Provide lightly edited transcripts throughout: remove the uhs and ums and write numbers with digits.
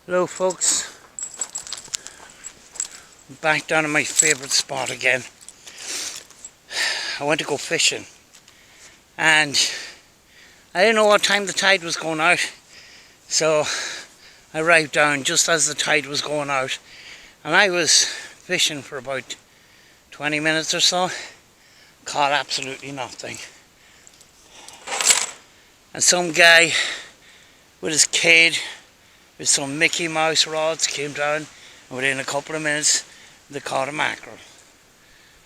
Hello folks, I'm back down in my favourite spot again. I went to go fishing and I didn't know what time the tide was going out, so I arrived down just as the tide was going out, and I was fishing for about 20 minutes or so, caught absolutely nothing. And some guy with his kid with some Mickey Mouse rods came down, and within a couple of minutes they caught a mackerel.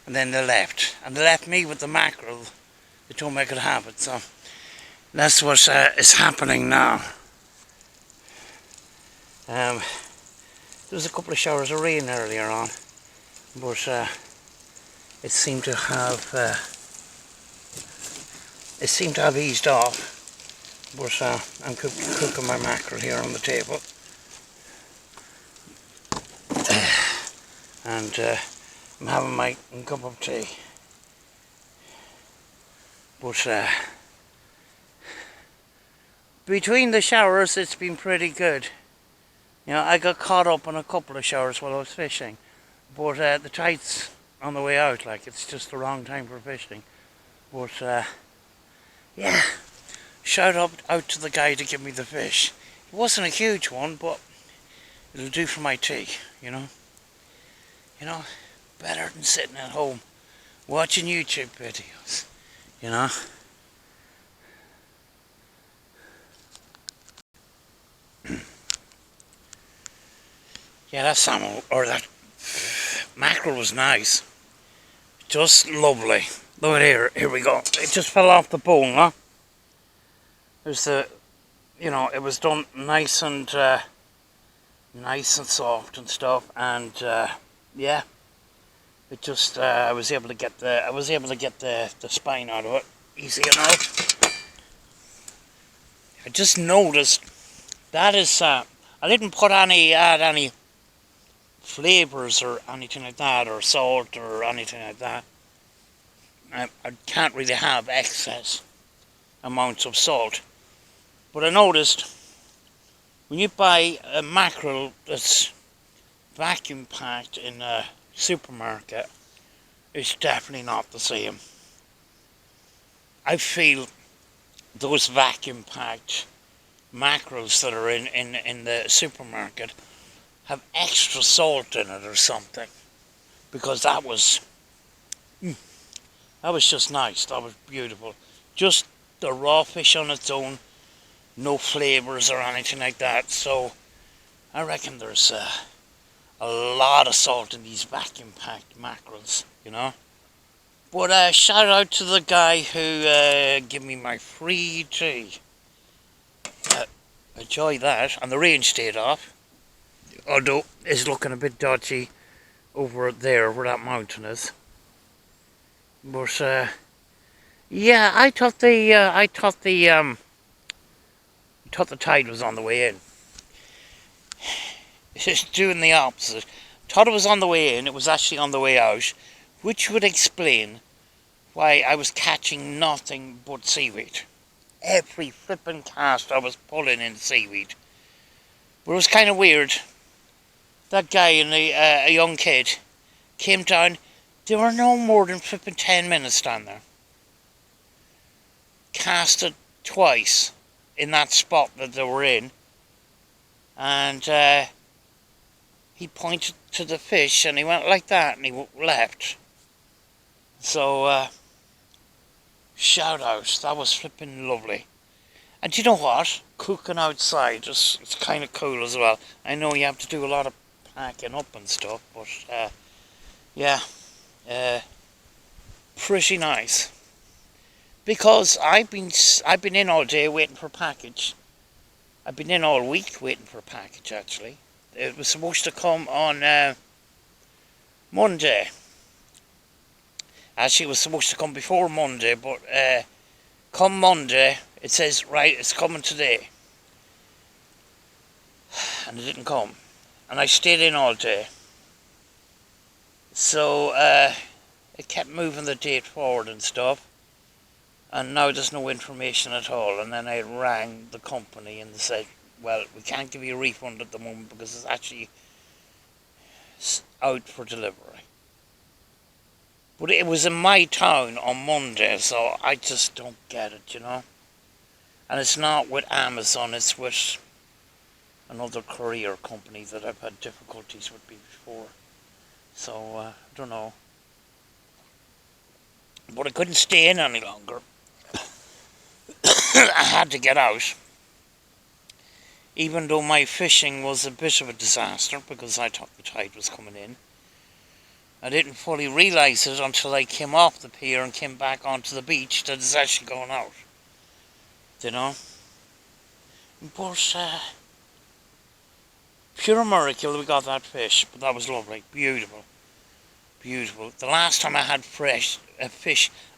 And then they left. And they left me with the mackerel. They told me I could have it. So that's what is happening now. There was a couple of showers of rain earlier on, but it seemed to have eased off. But I'm cooking my mackerel here on the table, and I'm having my cup of tea. But between the showers it's been pretty good. You know, I got caught up in a couple of showers while I was fishing, but the tide's on the way out, like it's just the wrong time for fishing. But yeah. Shout out to the guy to give me the fish. It wasn't a huge one, but it'll do for my tea, you know. You know, better than sitting at home watching YouTube videos, you know. Yeah, that salmon, or that mackerel was nice. Just lovely. Look at here we go. It just fell off the bone, huh? There's the, you know, it was done nice and soft and stuff, and yeah, it just I was able to get the spine out of it easy enough. I just noticed that is I didn't add any flavors or anything like that, or salt or anything like that. I can't really have excess amounts of salt. But I noticed when you buy a mackerel that's vacuum packed in a supermarket, it's definitely not the same. I feel those vacuum packed mackerels that are in the supermarket have extra salt in it or something, because that was just nice. That was beautiful. Just the raw fish on its own. No flavours or anything like that, so I reckon there's a lot of salt in these vacuum packed mackerels, you know. But shout out to the guy who gave me my free tea. Enjoy that, and the rain stayed off, although it's looking a bit dodgy over there where that mountain is. But yeah, I thought the tide was on the way in. It's doing the opposite. Thought it was on the way in, it was actually on the way out, which would explain why I was catching nothing but seaweed. Every flipping cast I was pulling in seaweed. But it was kind of weird. That guy and a young kid came down. They were no more than flipping 10 minutes down there. Casted twice in that spot that they were in, and he pointed to the fish and he went like that and he left. So shout out, that was flipping lovely. And you know what, cooking outside it's kind of cool as well. I know you have to do a lot of packing up and stuff, but yeah, pretty nice. Because I've been in all day waiting for a package. I've been in all week waiting for a package, actually. It was supposed to come on Monday. Actually, it was supposed to come before Monday, but come Monday, it says, right, it's coming today. And it didn't come. And I stayed in all day. So it kept moving the date forward and stuff. And now there's no information at all. And then I rang the company and they said, well, we can't give you a refund at the moment because it's actually out for delivery. But it was in my town on Monday, so I just don't get it, you know. And it's not with Amazon, it's with another courier company that I've had difficulties with before. So, I don't know. But I couldn't stay in any longer. I had to get out. Even though my fishing was a bit of a disaster because I thought the tide was coming in. I didn't fully realise it until I came off the pier and came back onto the beach that it's actually going out. You know? But, pure miracle we got that fish, but that was lovely. Beautiful. Beautiful. The last time I had fish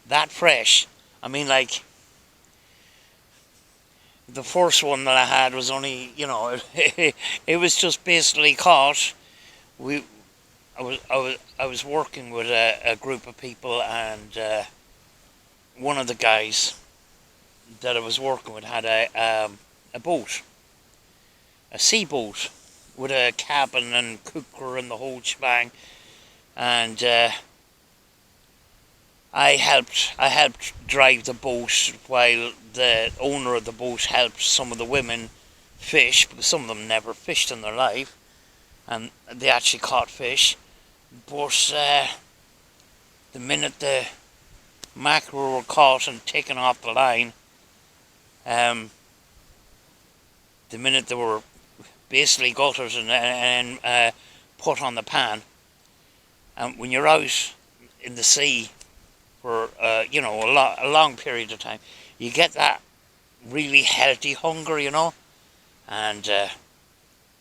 that fresh, I mean, like, the first one that I had was only, you know, it was just basically caught. I was working with a group of people, and one of the guys that I was working with had a boat, a sea boat, with a cabin and cooker and the whole shebang, and I helped drive the boat while the owner of the boat helped some of the women fish, because some of them never fished in their life, and they actually caught fish. But the minute the mackerel were caught and taken off the line, the minute they were basically gutted and put on the pan, and when you're out in the sea for you know, a long period of time, you get that really healthy hunger, you know. And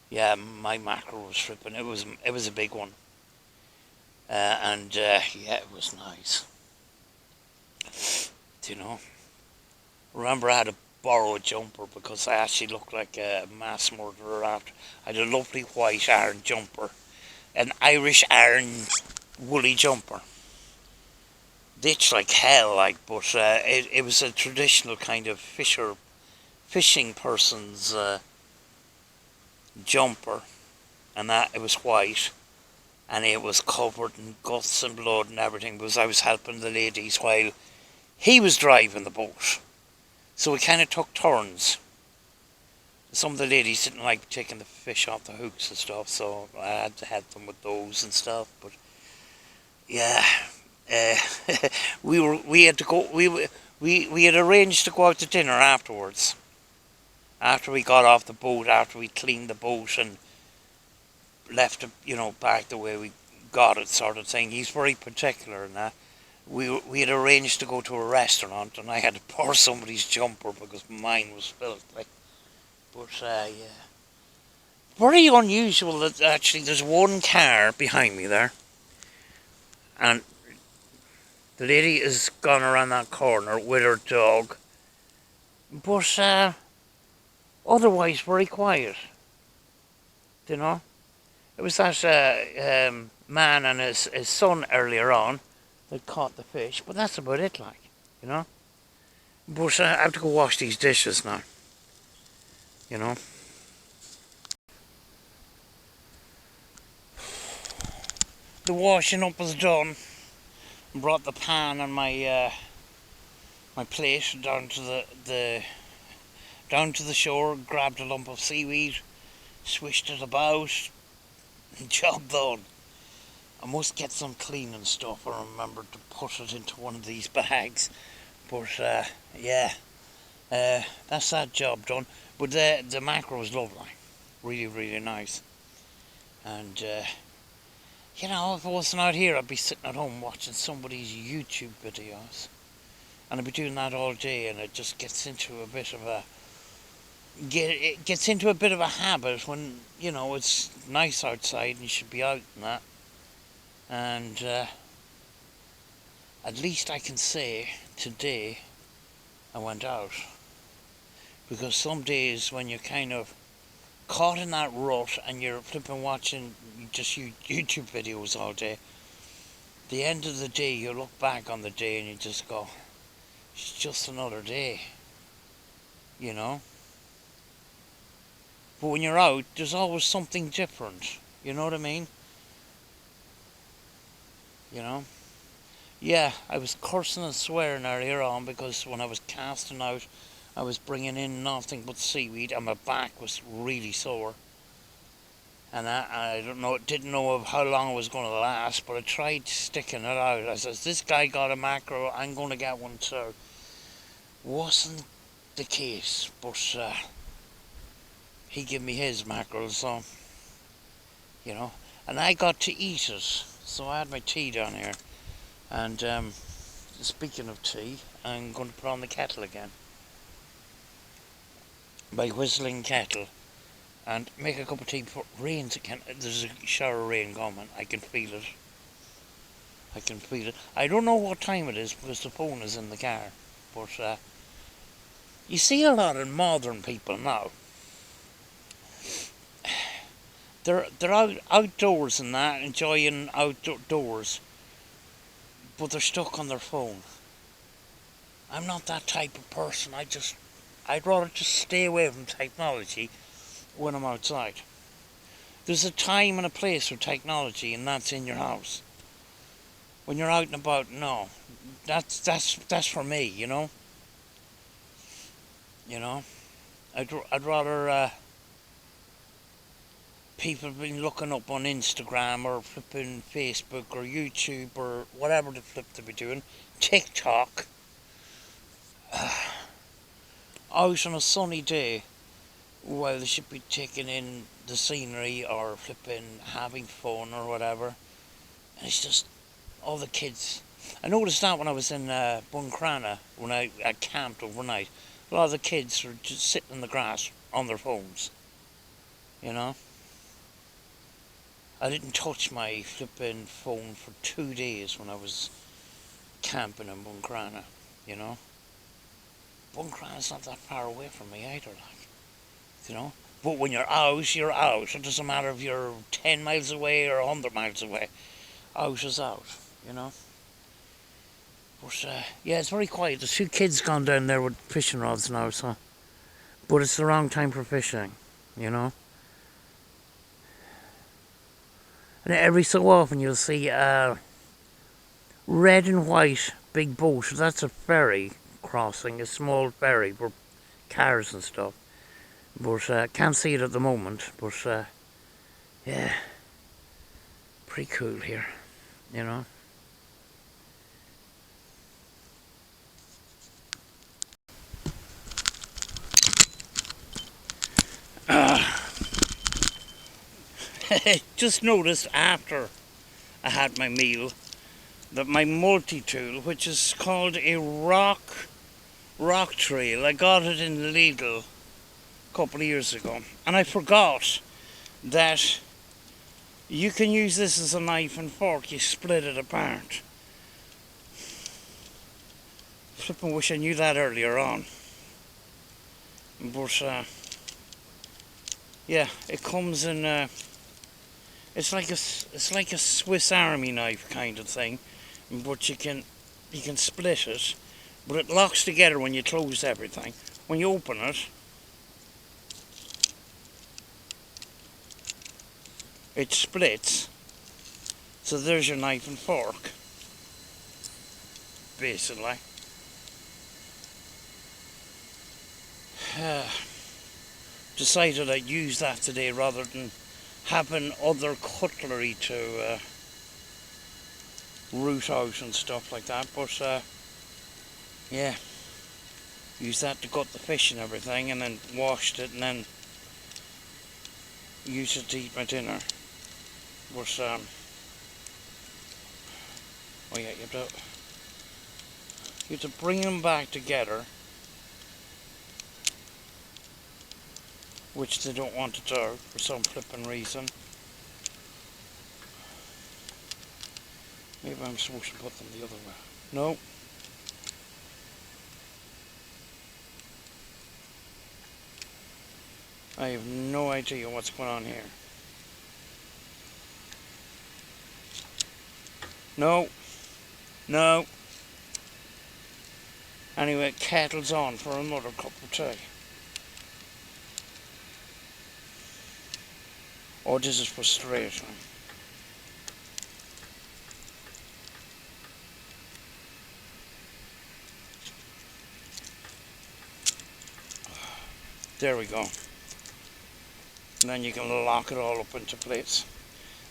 yeah, my mackerel was tripping. It was a big one, and yeah, it was nice. You know, remember I had to borrow a jumper because I actually looked like a mass murderer after. I had a lovely white iron jumper, an Irish iron woolly jumper. Ditch like hell, like, but it was a traditional kind of fishing person's jumper, and that it was white, and it was covered in guts and blood and everything because I was helping the ladies while he was driving the boat. So we kind of took turns. Some of the ladies didn't like taking the fish off the hooks and stuff, so I had to help them with those and stuff. But yeah. Uh, we had to go. We had arranged to go out to dinner afterwards. After we got off the boat, after we cleaned the boat and left it, you know, back the way we got it, sort of thing. He's very particular in that. We had arranged to go to a restaurant, and I had to pour somebody's jumper because mine was filthy. But yeah, very unusual that actually there's one car behind me there, and the lady has gone around that corner with her dog, but otherwise very quiet, you know. It was that man and his son earlier on that caught the fish, but that's about it, like, you know. But I have to go wash these dishes now, you know. The washing up is done. Brought the pan and my my plate down to the shore, grabbed a lump of seaweed, swished it about, job done. I must get some cleaning stuff and remember to put it into one of these bags. But yeah, that's that job done. But the mackerel was lovely, really, really nice. And you know, if I wasn't out here, I'd be sitting at home watching somebody's YouTube videos. And I'd be doing that all day, and it just gets into a bit of a habit when, you know, it's nice outside and you should be out and that. And at least I can say today I went out. Because some days when you're kind of caught in that rut and you're flipping watching just YouTube videos all day, the end of the day you look back on the day and you just go, it's just another day, you know. But when you're out, there's always something different. You know what I mean? You know? Yeah, I was cursing and swearing earlier on because when I was casting out, I was bringing in nothing but seaweed and my back was really sore. And I don't know, didn't know of how long it was going to last, but I tried sticking it out. I says, this guy got a mackerel, I'm going to get one too. Wasn't the case, but he gave me his mackerel, so, you know. And I got to eat it, so I had my tea down here. And speaking of tea, I'm going to put on the kettle again. By whistling kettle. And make a cup of tea before rains again. There's a shower of rain coming. I can feel it. I can feel it. I don't know what time it is because the phone is in the car. But you see a lot of modern people now. They're outdoors and that, enjoying outdoors, but they're stuck on their phone. I'm not that type of person. I'd rather just stay away from technology when I'm outside. There's a time and a place for technology, and that's in your house. When you're out and about, no, that's for me, you know. You know, I'd rather people have been looking up on Instagram or flipping Facebook or YouTube or whatever the flip they be doing, TikTok, out on a sunny day, while they should be taking in the scenery or flipping having fun or whatever. And it's just all the kids. I noticed that when I was in Buncrana, when I camped overnight. A lot of the kids were just sitting in the grass on their phones. You know? I didn't touch my flipping phone for 2 days when I was camping in Buncrana, you know? Buncrana's not that far away from me either, like, you know? But when you're out, you're out. It doesn't matter if you're 10 miles away or 100 miles away. Out is out, you know? But, yeah, it's very quiet. There's 2 kids gone down there with fishing rods now, so... But it's the wrong time for fishing, you know? And every so often you'll see a red and white big boat. That's a ferry crossing, a small ferry for cars and stuff. But can't see it at the moment. But yeah, pretty cool here, you know. Just noticed after I had my meal that my multi-tool, which is called a rock trail, I got it in Lidl a couple of years ago, and I forgot that you can use this as a knife and fork. You split it apart. Flippin' wish I knew that earlier on. But yeah, it comes in. It's like a Swiss Army knife kind of thing, but you can split it, but it locks together when you close everything. When you open it, it splits. So there's your knife and fork, basically. Decided I'd use that today rather than having other cutlery to root out and stuff like that. But yeah, use that to gut the fish and everything, and then washed it, and then used it to eat my dinner. But oh yeah, you have to bring them back together, which they don't want to do for some flipping reason. Maybe I'm supposed to put them the other way. No. I have no idea what's going on here. No. No. Anyway, kettle's on for another cup of tea. Oh, this is frustration. There we go. And then you can lock it all up into place.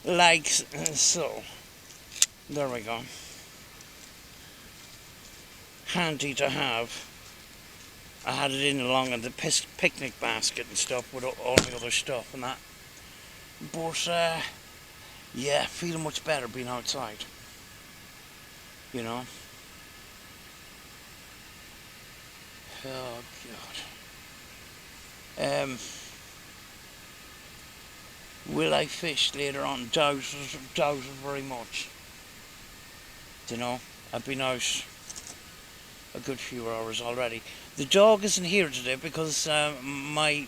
Like so. There we go. Handy to have. I had it in along in the picnic basket and stuff with all the other stuff and that. But, yeah, feeling much better being outside. You know? Oh, God. Will I fish later on? Doubt it very much. You know? I've been out a good few hours already. The dog isn't here today because my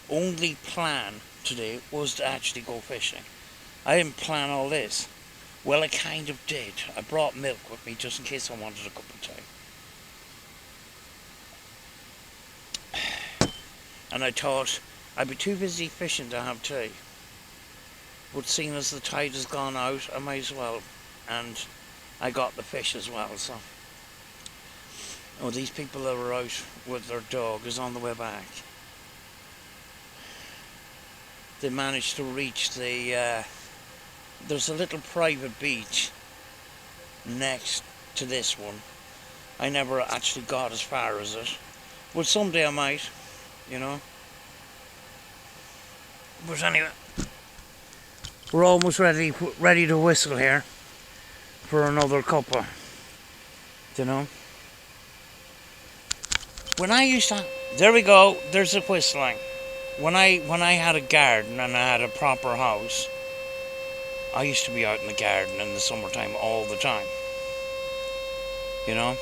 only plan today was to actually go fishing. I didn't plan all this. Well, I kind of did. I brought milk with me just in case I wanted a cup of tea. And I thought I'd be too busy fishing to have tea. But seeing as the tide has gone out, I might as well. And I got the fish as well, so. Oh, these people that were out with their dog is on the way back. They managed to reach the, there's a little private beach next to this one. I never actually got as far as it. But someday I might, you know. But anyway, we're almost ready to whistle here for another cuppa, you know. When I used to, there we go, there's the whistling. When I had a garden and I had a proper house, I used to be out in the garden in the summertime all the time. You know?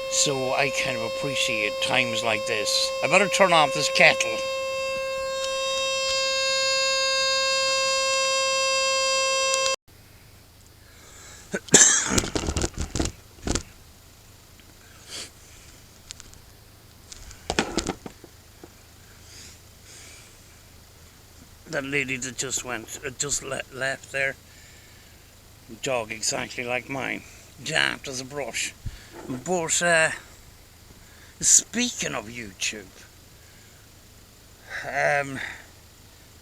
So I kind of appreciate times like this. I better turn off this kettle. That lady that just left there, dog exactly like mine, daft as a brush. But speaking of YouTube,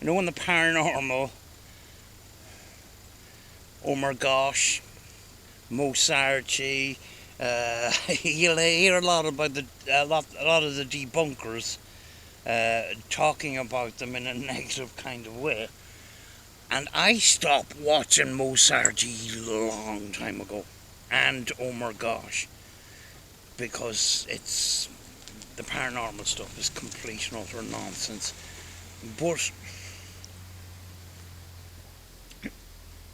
you know, in the paranormal, oh my gosh, Mosarchi, you'll hear a lot about a lot of the debunkers talking about them in a negative kind of way. And I stopped watching Mosarchi a long time ago, and oh my gosh, because it's the paranormal stuff is complete and utter nonsense. But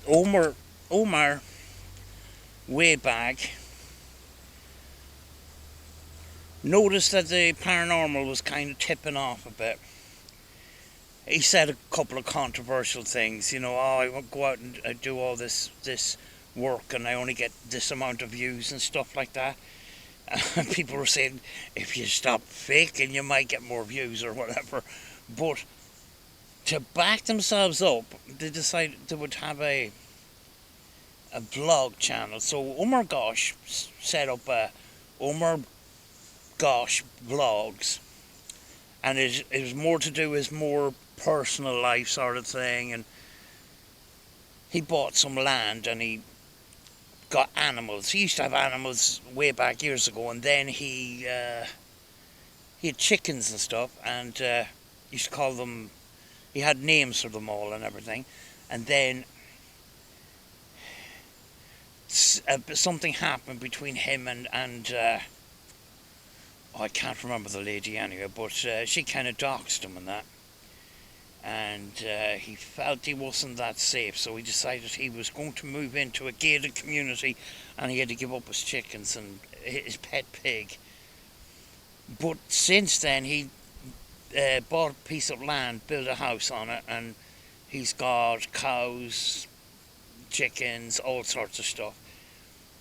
Omar, way back, noticed that the paranormal was kind of tipping off a bit. He said a couple of controversial things, you know, oh, I won't go out and do all this work and I only get this amount of views and stuff like that. And people were saying, if you stop faking, you might get more views or whatever. But to back themselves up, they decided they would have a vlog channel. So Omar Gosh set up Omar Gosh Vlogs, and it was more to do with more personal life sort of thing. And he bought some land and he got animals. He used to have animals way back years ago, and then he had chickens and stuff, and used to call them, he had names for them all and everything. And then something happened between him and I can't remember the lady anyway, but she kind of doxed him and that. And he felt he wasn't that safe, so he decided he was going to move into a gated community, and he had to give up his chickens and his pet pig. But since then, he bought a piece of land, built a house on it, and he's got cows, chickens, all sorts of stuff.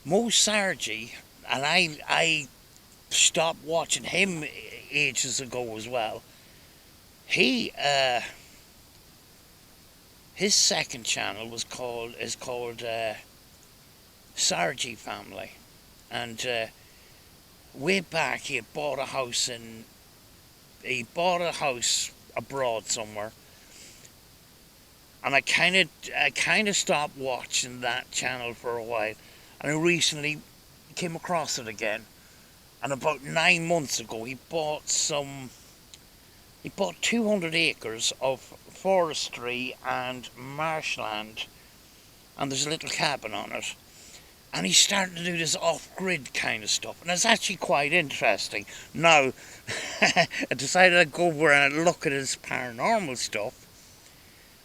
Mo Sargi, and I stopped watching him ages ago as well. he his second channel is called Sargi Family, and way back he bought a house abroad somewhere, and I kind of stopped watching that channel for a while, and I recently came across it again. And about 9 months ago, he bought 200 acres of forestry and marshland, and there's a little cabin on it. And he's starting to do this off-grid kind of stuff, and it's actually quite interesting. Now, I decided I'd go over and look at his paranormal stuff,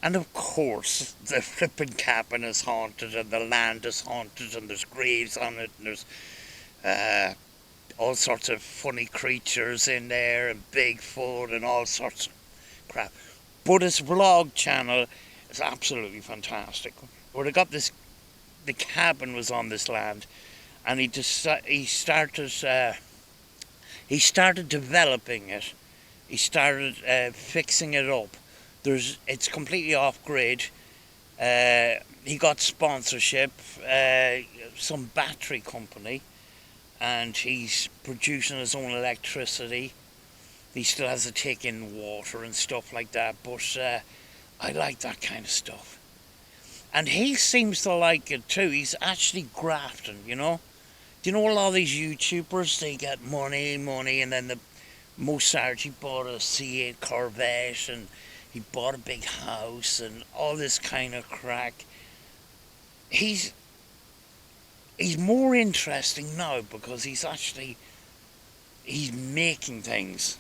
and of course, the flipping cabin is haunted, and the land is haunted, and there's graves on it, and there's all sorts of funny creatures in there, and Bigfoot, and all sorts of crap. But his vlog channel is absolutely fantastic. Where they got this, the cabin was on this land, and he started developing it. He started fixing it up. It's completely off grid. He got sponsorship, some battery company, and he's producing his own electricity. He still has to take in water and stuff like that, but I like that kind of stuff. And he seems to like it too. He's actually grafting, you know. Do you know a lot of these YouTubers, they get money, and then the Mozart, he bought a C8 Corvette, and he bought a big house, and all this kind of crack. He's more interesting now because he's making things.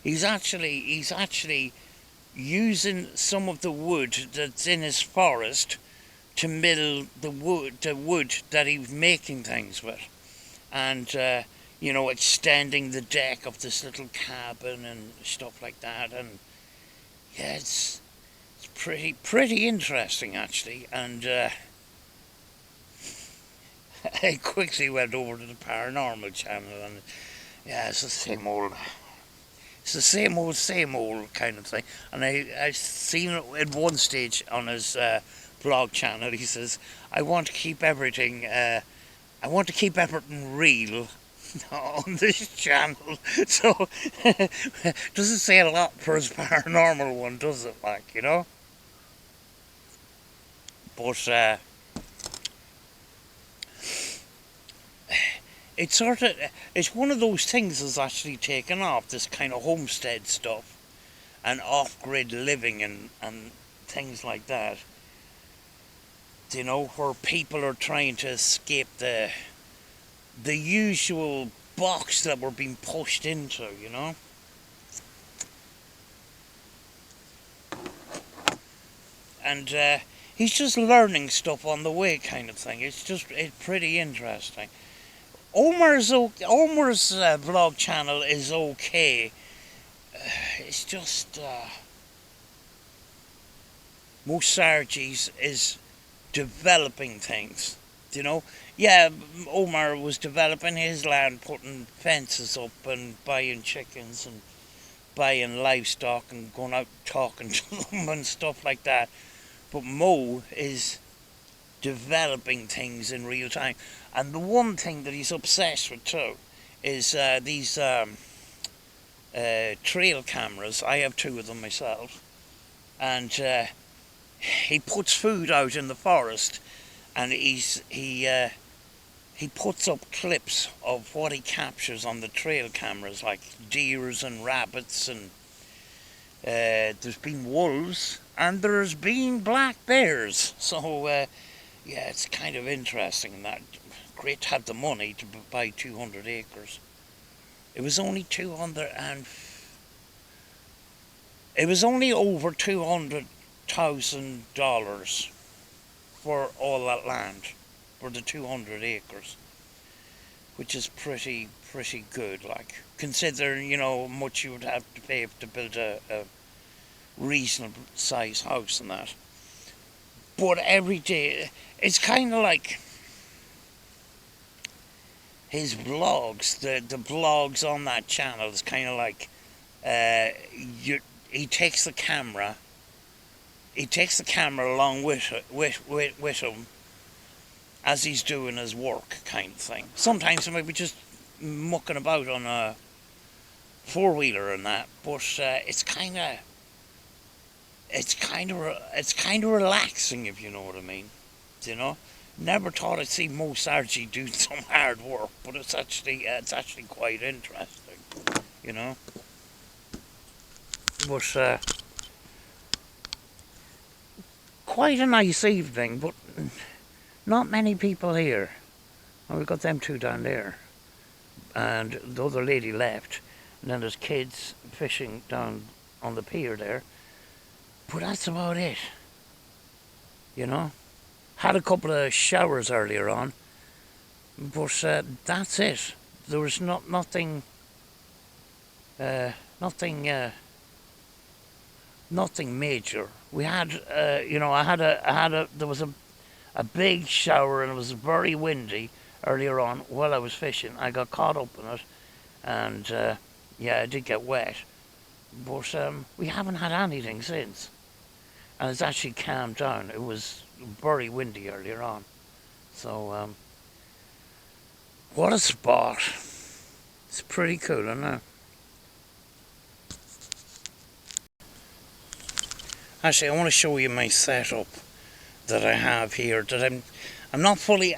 He's actually using some of the wood that's in his forest to mill the wood that he's making things with, and extending the deck of this little cabin and stuff like that. And yeah, it's pretty interesting actually. And I quickly went over to the paranormal channel, and yeah, it's the same old kind of thing. And I've seen it at one stage on his vlog channel. He says, I want to keep everything real on this channel. So doesn't say a lot for his paranormal one, does it? Like, you know. But it's one of those things that's actually taken off, this kind of homestead stuff and off-grid living and things like that. You know, where people are trying to escape the usual box that we're being pushed into, you know. And he's just learning stuff on the way, kind of thing. It's pretty interesting. Omar's vlog channel is okay. It's just Mosargi's is developing things, you know. Yeah, Omar was developing his land, putting fences up and buying chickens and buying livestock and going out talking to them and stuff like that. But Mo is developing things in real time. And the one thing that he's obsessed with too is these trail cameras. I have 2 of them myself. And he puts food out in the forest, and he puts up clips of what he captures on the trail cameras, like deers and rabbits, and there's been wolves, and there's been black bears. So yeah, it's kind of interesting, and that great to have the money to buy 200 acres. It was only over $200,000 for all that land, for the 200 acres, which is pretty good, like, considering, you know, how much you would have to pay to build a reasonable size house and that. But every day, it's kind of like his vlogs, the vlogs on that channel is kind of like he takes the camera. He takes the camera along with him as he's doing his work, kind of thing. Sometimes he might be just mucking about on a four-wheeler and that, but it's kind of relaxing, if you know what I mean. You know, never thought I'd see most Archie doing some hard work, but it's actually quite interesting. You know, but quite a nice evening, but not many people here. Well, we've got them two down there, and the other lady left, and then there's kids fishing down on the pier there. But that's about it. You know, had a couple of showers earlier on, but that's it. There was nothing major. We had, there was a big shower, and it was very windy earlier on while I was fishing. I got caught up in it, and I did get wet. But we haven't had anything since, and it's actually calmed down. It was very windy earlier on, so what a spot! It's pretty cool, isn't it? Actually, I want to show you my setup that I have here. That I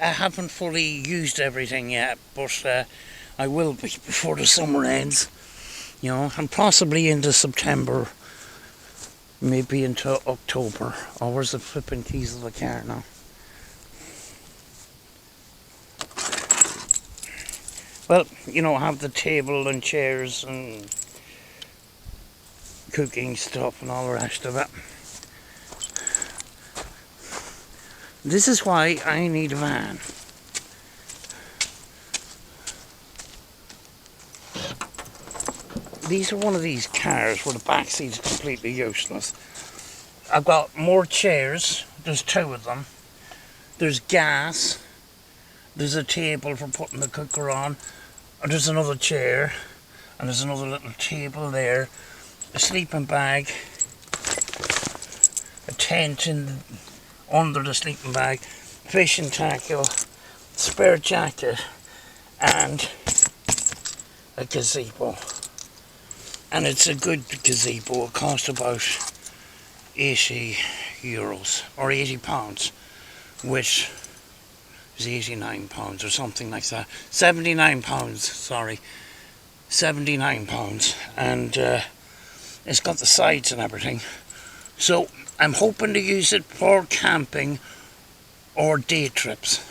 haven't fully used everything yet, but I will be before the summer ends. You know, and possibly into September, maybe into October. Oh, where's the flipping keys of the car now? Well, you know, have the table and chairs and cooking stuff and all the rest of it. This is why I need a van. These are one of these cars where the back seat is completely useless. I've got more chairs. There's two of them. There's gas. There's a table for putting the cooker on. And there's another chair. And there's another little table there. A sleeping bag. A tent under the sleeping bag. Fishing tackle. Spare jacket. And a gazebo. And it's a good gazebo. It cost about €80 or £80, which is £89 or something like that. £79, sorry. £79, and it's got the sides and everything. So I'm hoping to use it for camping or day trips.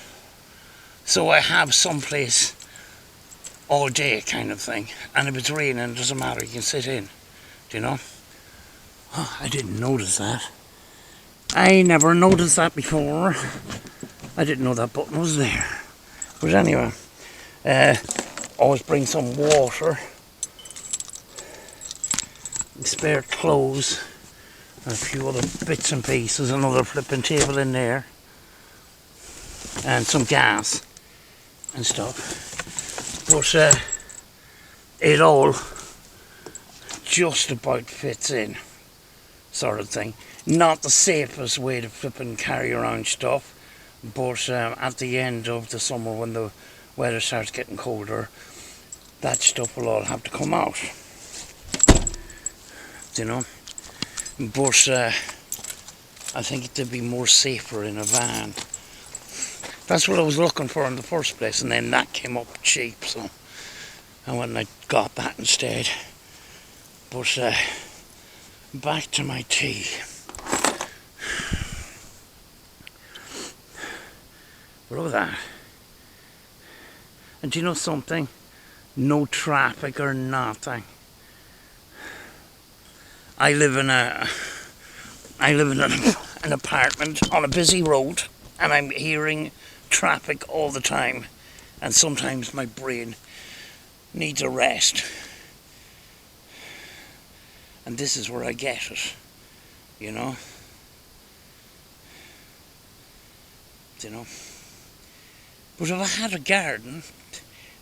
So I have someplace all day kind of thing, and if it's raining, it doesn't matter, you can sit in, do you know? Oh, I didn't notice that. I never noticed that before. I didn't know that button was there. But anyway, always bring some water, spare clothes, and a few other bits and pieces, another flipping table in there, and some gas and stuff. But it all just about fits in, sort of thing. Not the safest way to flipping carry around stuff, but at the end of the summer, when the weather starts getting colder, that stuff will all have to come out, you know. But I think it'd be more safer in a van. That's what I was looking for in the first place, and then that came up cheap, so I went and I got that instead. But back to my tea. Look at that. And do you know something? No traffic or nothing. I live in an apartment on a busy road, and I'm hearing traffic all the time, and sometimes my brain needs a rest, and this is where I get it, you know. But if I had a garden,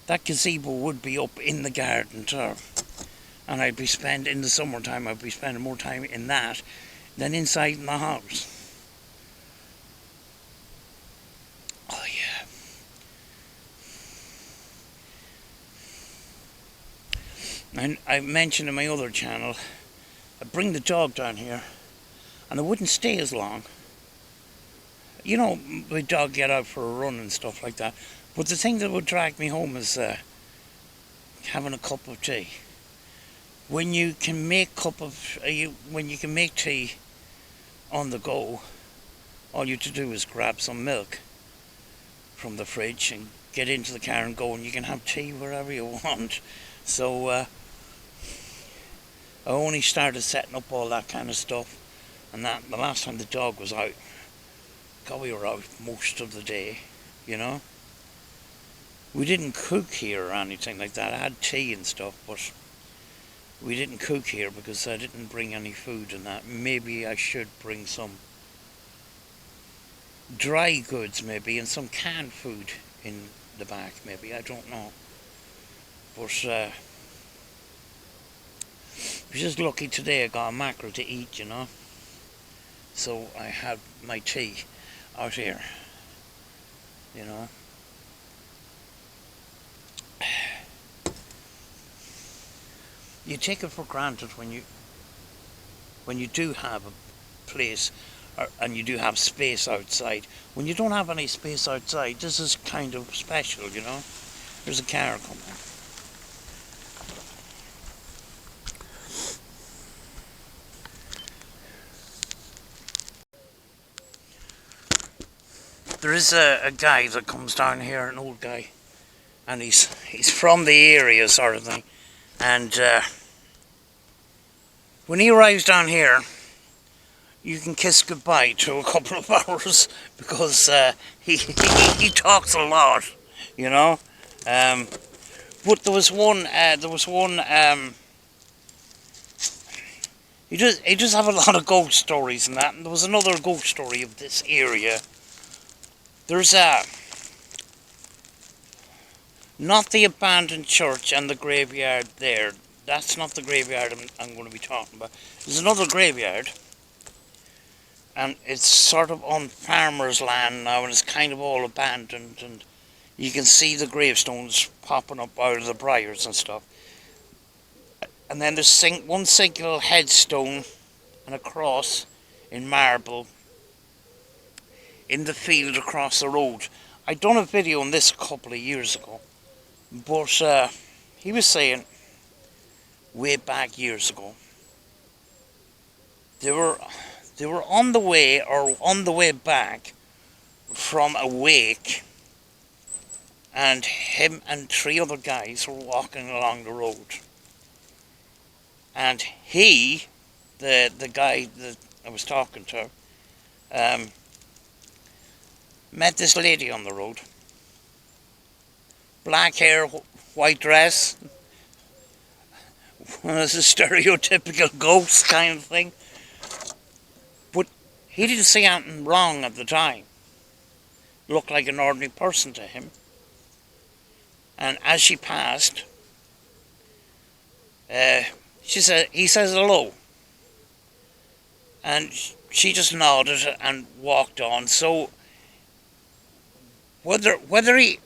that gazebo would be up in the garden too, And in the summertime, I'd be spending more time in that than inside in the house. Oh yeah. And I mentioned in my other channel, I'd bring the dog down here and I wouldn't stay as long. You know, my dog get out for a run and stuff like that. But the thing that would drag me home is having a cup of tea. When you can make tea on the go, all you have to do is grab some milk from the fridge and get into the car and go, and you can have tea wherever you want. So I only started setting up all that kind of stuff, and that the last time the dog was out, God, we were out most of the day, you know. We didn't cook here or anything like that. I had tea and stuff, but we didn't cook here because I didn't bring any food and that. Maybe I should bring some dry goods maybe and some canned food in the back maybe. I don't know. But I was just lucky today I got a mackerel to eat, you know. So I had my tea out here, you know. You take it for granted when you do have a place and you do have space outside. When you don't have any space outside, this is kind of special, you know. There's a car coming. There is a guy that comes down here, an old guy, and he's from the area sort of thing, and when he arrives down here, you can kiss goodbye to a couple of hours because he talks a lot, you know. But there was one. He does have a lot of ghost stories and that. And there was another ghost story of this area. There's not the abandoned church and the graveyard there. That's not the graveyard I'm going to be talking about. There's another graveyard, and it's sort of on farmers' land now, and it's kind of all abandoned, and you can see the gravestones popping up out of the briars and stuff. And then there's one single headstone and a cross in marble in the field across the road. I done a video on this a couple of years ago, but he was saying way back years ago they were on the way back from a wake, and him and 3 other guys were walking along the road, and he, the guy that I was talking to, met this lady on the road. Black hair, white dress. It's a stereotypical ghost kind of thing. But he didn't see anything wrong at the time. Looked like an ordinary person to him. And as she passed, he says hello. And she just nodded and walked on. So whether he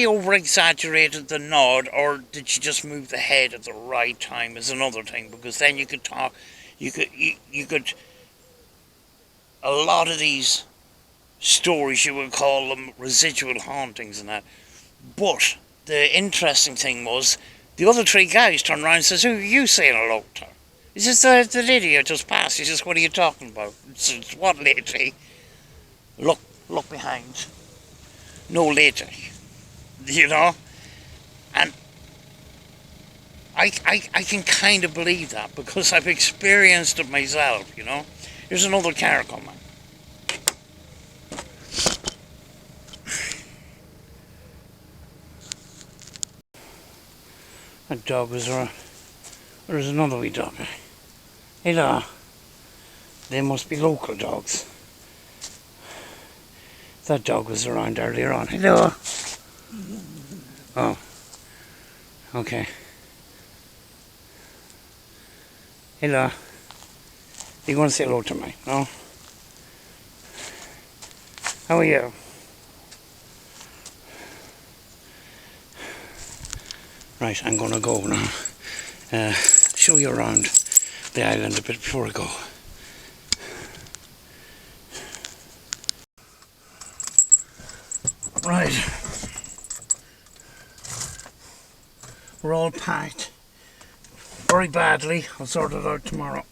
over-exaggerated the nod, or did she just move the head at the right time, is another thing, because then you could talk, you could, a lot of these stories, you would call them residual hauntings and that. But the interesting thing was, the other 3 guys turned around and says, "Who are you saying hello to?" He says, the lady I just passed. He says, "What are you talking about?" It's what lady? Look behind. No lady. You know? And I can kind of believe that, because I've experienced it myself, you know? Here's another car coming. That dog was around. There's another wee dog. Hello. They must be local dogs. That dog was around earlier on. Hello. Oh. Okay. Hello. You going to say hello to me? No? How are you? Right, I'm going to go now. Show you around the island a bit before I go. Right. We're all packed. Very badly. I'll sort it out tomorrow.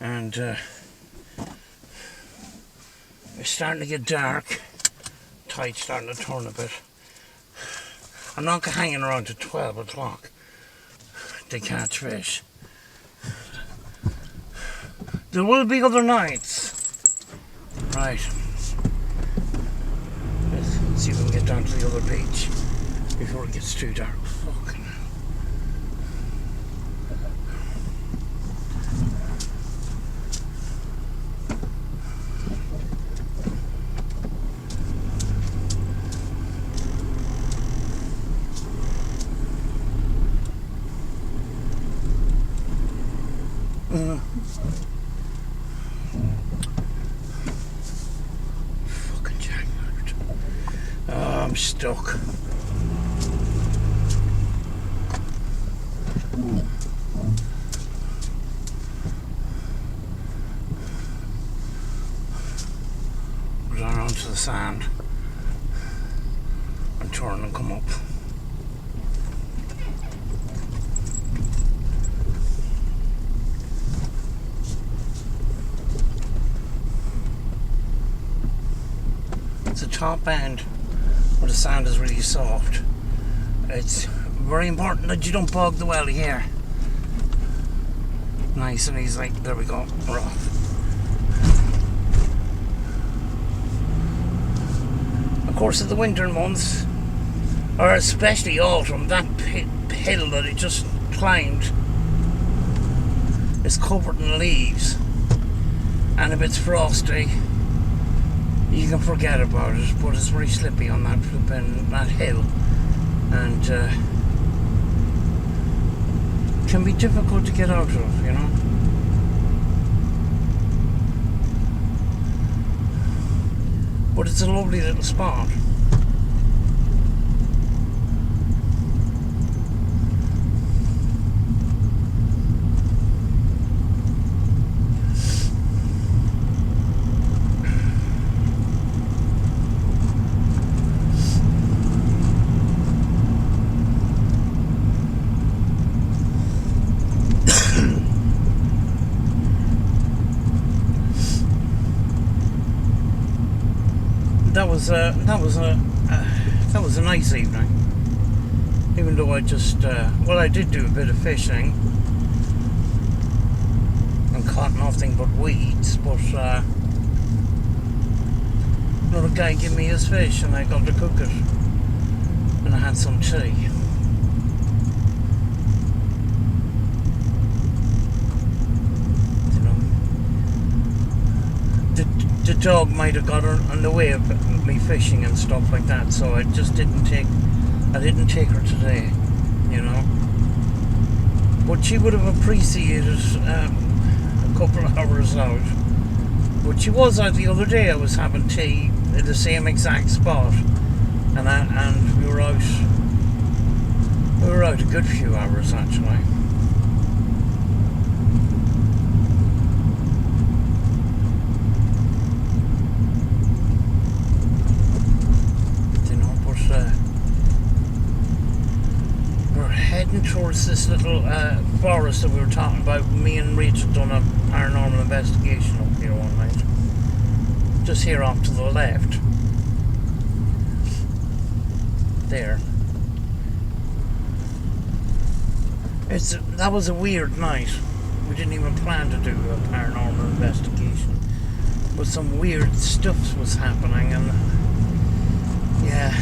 And it's starting to get dark. Tide's starting to turn a bit. I'm not hanging around to 12 o'clock to catch fish. There will be other nights. Right. Let's see if we can get down to the other beach before it gets too dark. Fucking hell. Fucking jackpot. Oh, I'm stuck. Go down onto the sand and turn and come up. It's the top end where the sand is really soft. It's very important that you don't bog the welly here. Nice and easy. There we go. We're off. Of course, in the winter months, or especially autumn, that hill that it just climbed is covered in leaves, and if it's frosty, you can forget about it. But it's very slippy on that hill, and can be difficult to get out of, you know. But it's a lovely little spot. That was a nice evening. Even though I just I did do a bit of fishing and caught nothing but weeds, but another guy gave me his fish and I got to cook it, and I had some tea. The dog might have got her on the way of me fishing and stuff like that, so I just didn't take her today, you know. But she would have appreciated a couple of hours out. But she was out the other day. I was having tea at the same exact spot, and we were out a good few hours actually. Heading towards this little forest that we were talking about. Me and Rachel done a paranormal investigation up here one night. Just here off to the left. There. That was a weird night. We didn't even plan to do a paranormal investigation. But some weird stuff was happening, and yeah.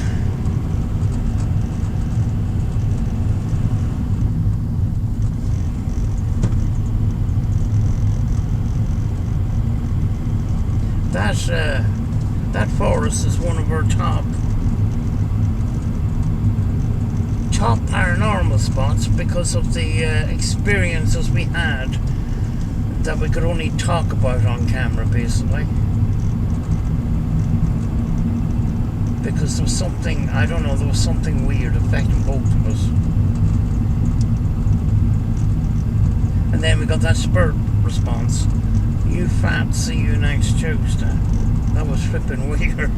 That forest is one of our top paranormal spots because of the experiences we had that we could only talk about on camera, basically. Because there was something, I don't know, there was something weird affecting both of us. And then we got that spirit response. You fat, see you next Tuesday. That was flipping weird.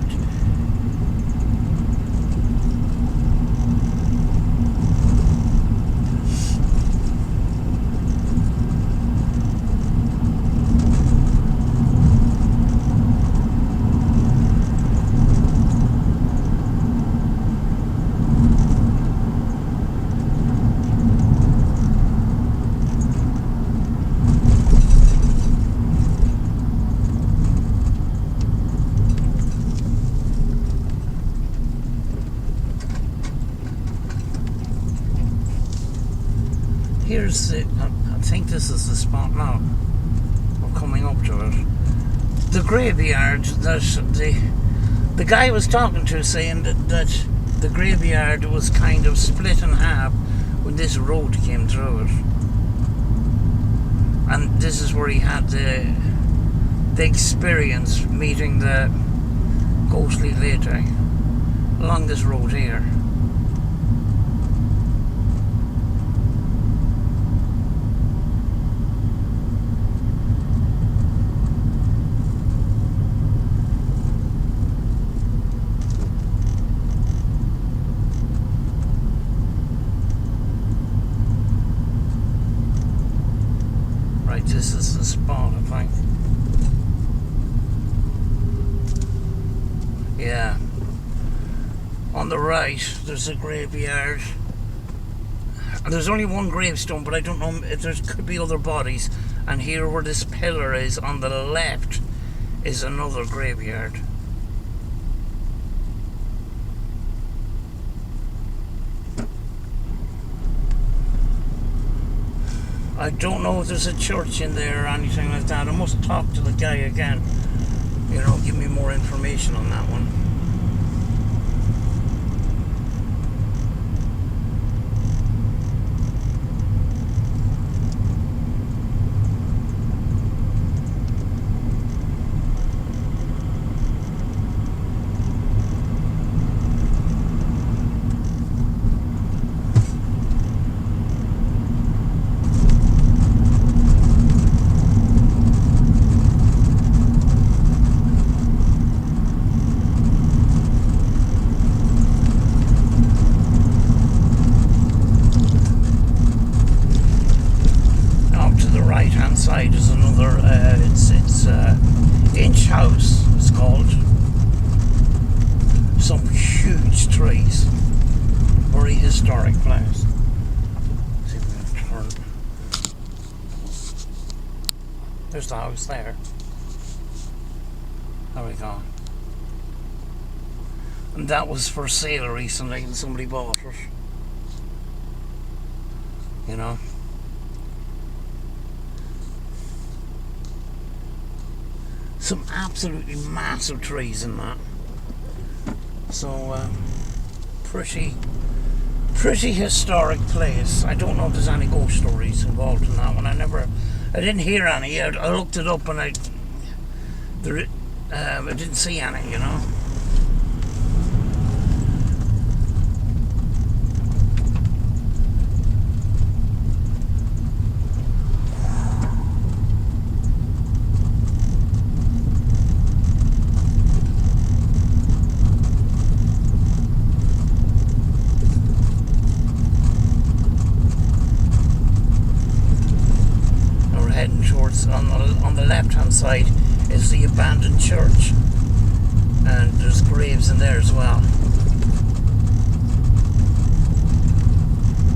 Here's the, I think this is the spot now. We're coming up to it. The graveyard that the guy was talking to, saying that the graveyard was kind of split in half when this road came through it. And this is where he had the experience meeting the ghostly lady along this road here. This is the spot, I think. Yeah. On the right, there's a graveyard. And there's only one gravestone, but I don't know if there could be other bodies. And here where this pillar is, on the left, is another graveyard. I don't know if there's a church in there or anything like that. I must talk to the guy again. You know, give me more information on that one. Side is another, it's Inch House, it's called. Some huge trees. Very historic place. See if we can turn. There's the house there. There we go. And that was for sale recently and somebody bought it. You know. Some absolutely massive trees in that. So, pretty historic place. I don't know if there's any ghost stories involved in that one. I didn't hear any. I looked it up and I didn't see any, you know. On the left-hand side is the abandoned church, and there's graves in there as well.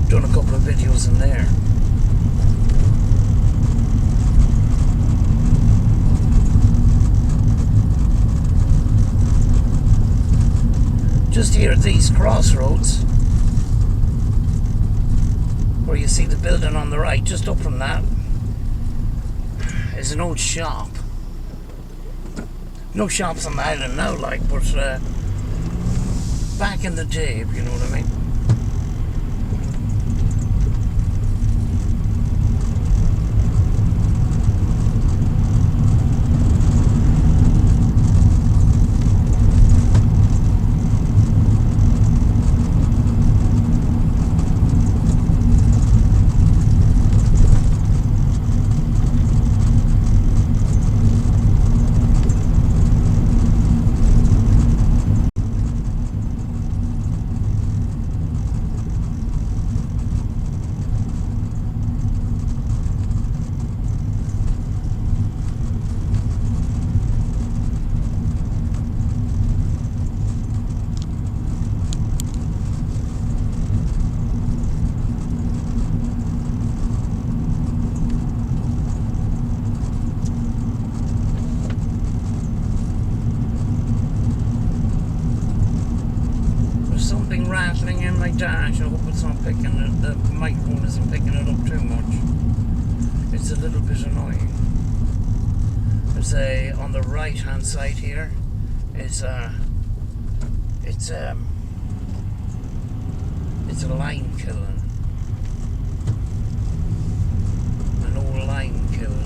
Done a couple of videos in there. Just here at these crossroads, where you see the building on the right, just up from that is an old shop. No shops on the island now, like, but back in the day, if you know what I mean. something rattling in my dash. I hope it's not picking it, the microphone isn't picking it up too much. It's a little bit annoying. There's on the right hand side here is it's a lime kiln. An old lime kiln.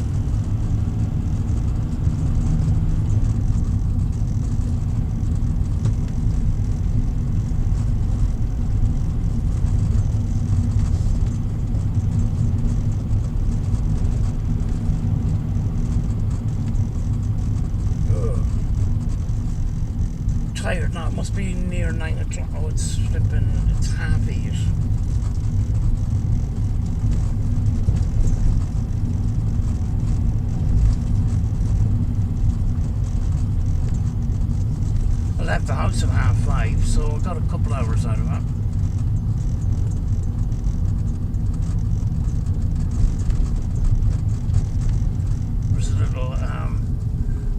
Tired now, it must be near 9 o'clock. Oh, it's flipping, it's 7:30. I left the house at 5:30, so I got a couple hours out of it. There's a little,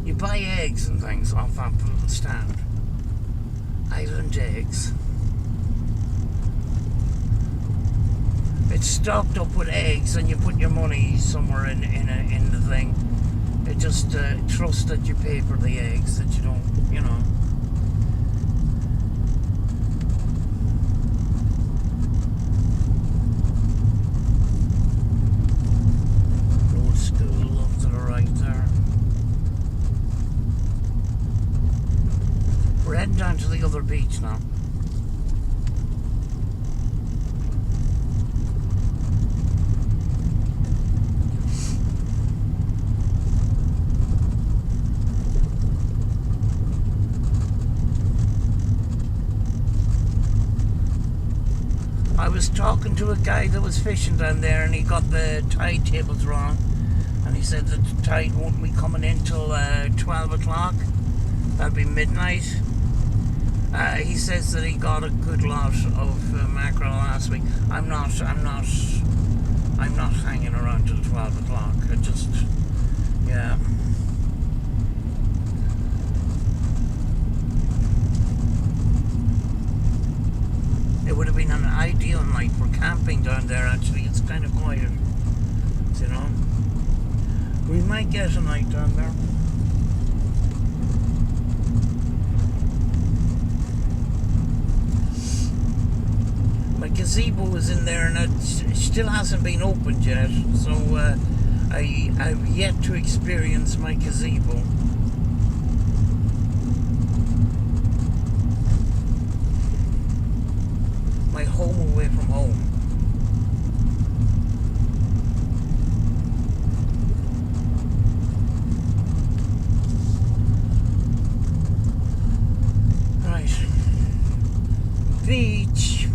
you buy eggs and things off that little stand. Island eggs. It's stocked up with eggs, and you put your money somewhere in the thing. It just trusts that you pay for the eggs, that you don't, you know. Road school up to the right there. We're heading down to the other beach now. I was talking to a guy that was fishing down there, and he got the tide tables wrong, and he said that the tide won't be coming in till 12 o'clock. That'll be midnight. He says that he got a good lot of mackerel last week. I'm not hanging around till 12 o'clock. I just, yeah. It would have been an ideal night for camping down there. Actually, it's kind of quiet, you know. We might get a night down there. My gazebo is in there, and it still hasn't been opened yet, so I've yet to experience my gazebo. My home away from home. Right. Beach.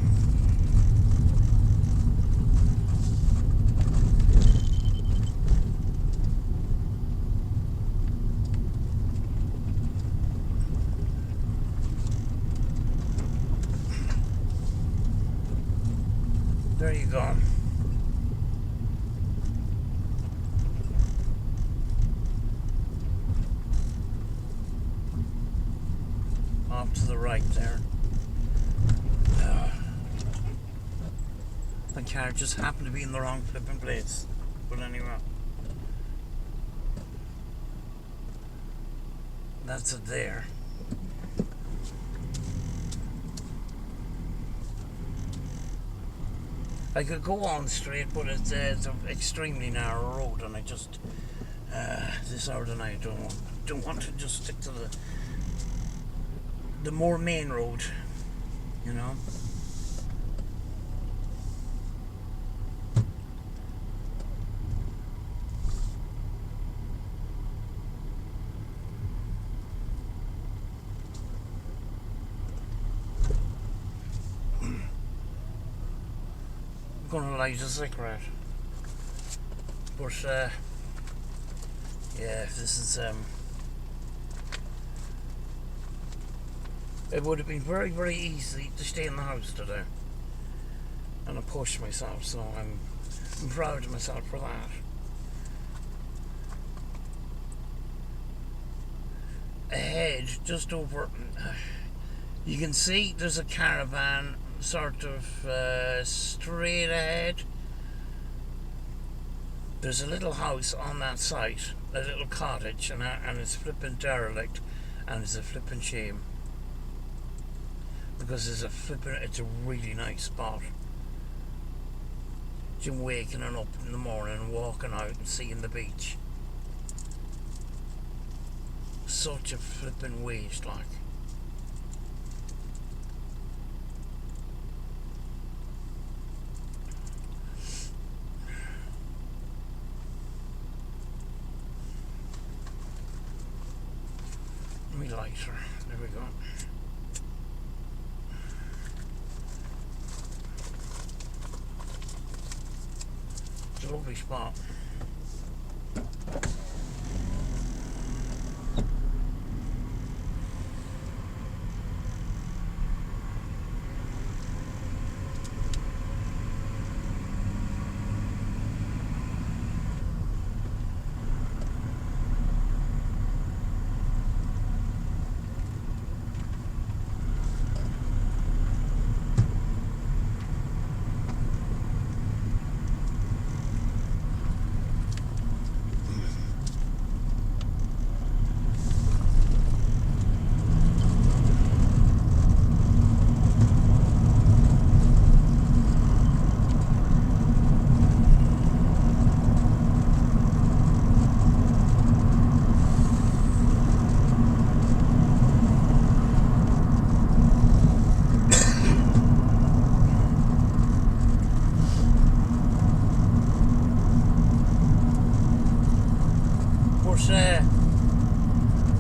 There you go. Off to the right there. The car just happened to be in the wrong flipping place. But anyway. That's it there. I could go on straight, but it's an extremely narrow road, and I just this hour of the night I don't want to just stick to the more main road, you know. Gonna light a cigarette, but yeah, this is it would have been very, very easy to stay in the house today, and I pushed myself, so I'm proud of myself for that. Ahead, just over You can see there's a caravan sort of straight ahead. There's a little house on that site, a little cottage, and it's flipping derelict, and it's a flipping shame because it's a really nice spot. Just waking up in the morning and walking out and seeing the beach. Such a flipping waste, like. Me lighter. There we go. It's a lovely spot.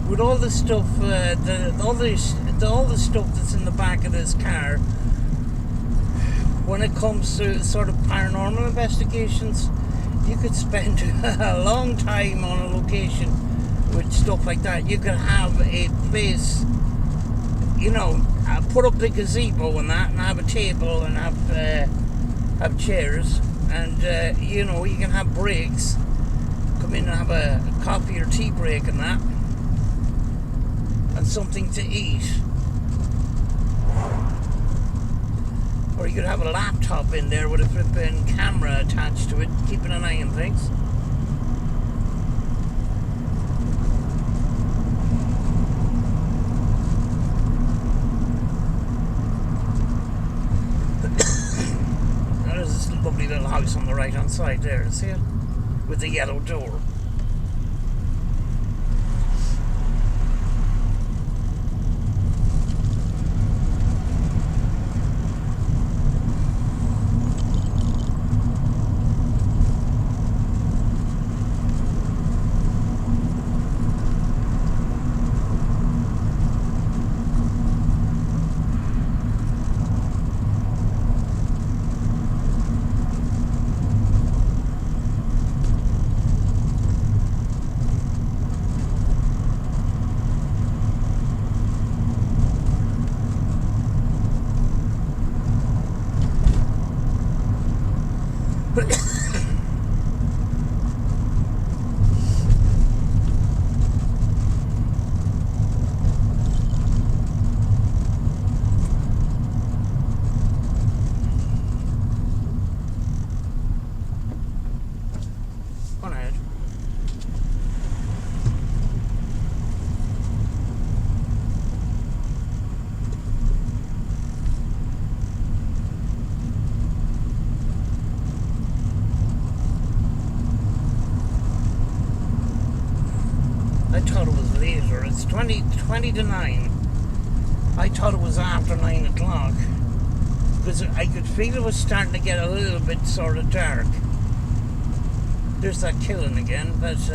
With all the stuff, all the stuff that's in the back of this car, when it comes to sort of paranormal investigations, you could spend a long time on a location with stuff like that. You could have a place, put up the gazebo and that, and have a table and have chairs, and you can have breaks. Come in and have a coffee or tea break and that, and something to eat. Or you could have a laptop in there with a flipping camera attached to it, keeping an eye on things. There's this lovely little house on the right hand side there, see it? With the yellow door. On ahead. I thought it was later. It's 20 to 9. I thought it was after 9 o'clock. Because I could feel it was starting to get a little bit sort of dark. There's that killing again. That's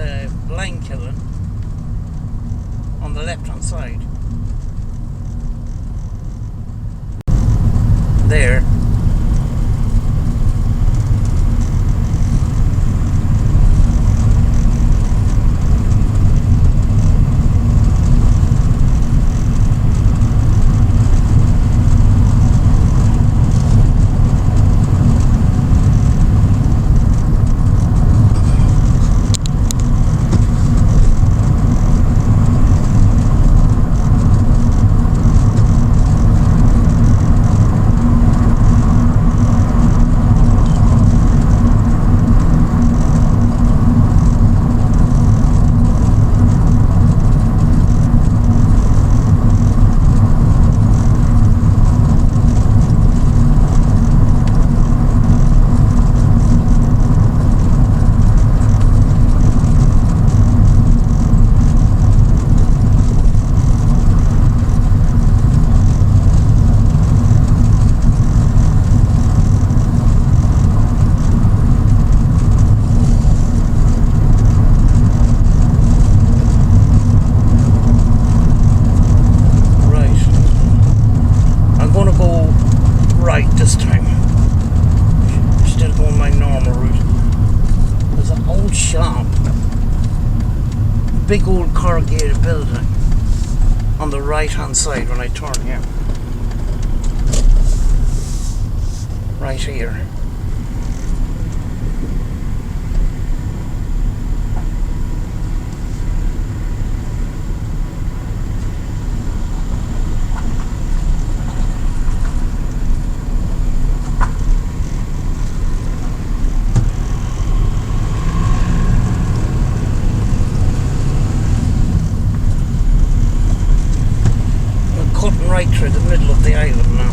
blind killing. On the left hand side. There. right this time. Still going my normal route. There's an old shop, big old corrugated building on the right hand side when I turn here. Right here. Right through the middle of the island now.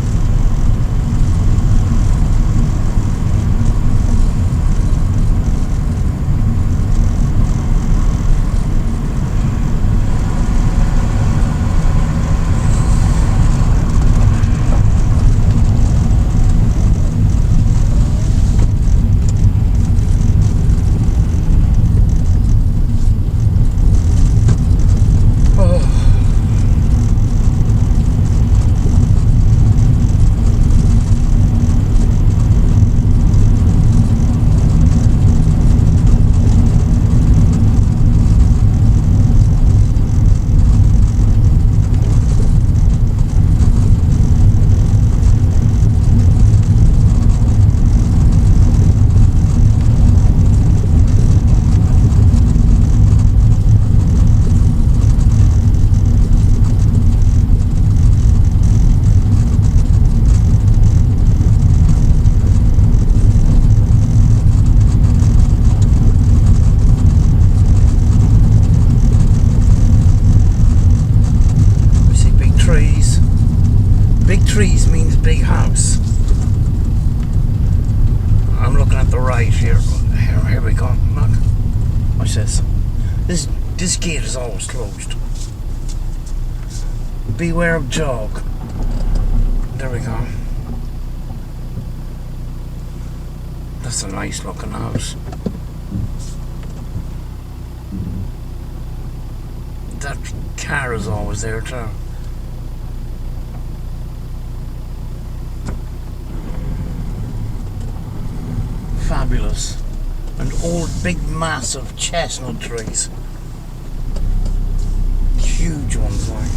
Trees means big house. I'm looking at the right here. Here we go. Look. Watch this. This gate is always closed. Beware of dog. There we go. That's a nice looking house. That car is always there too. Fabulous. And old big massive chestnut trees. Huge ones like.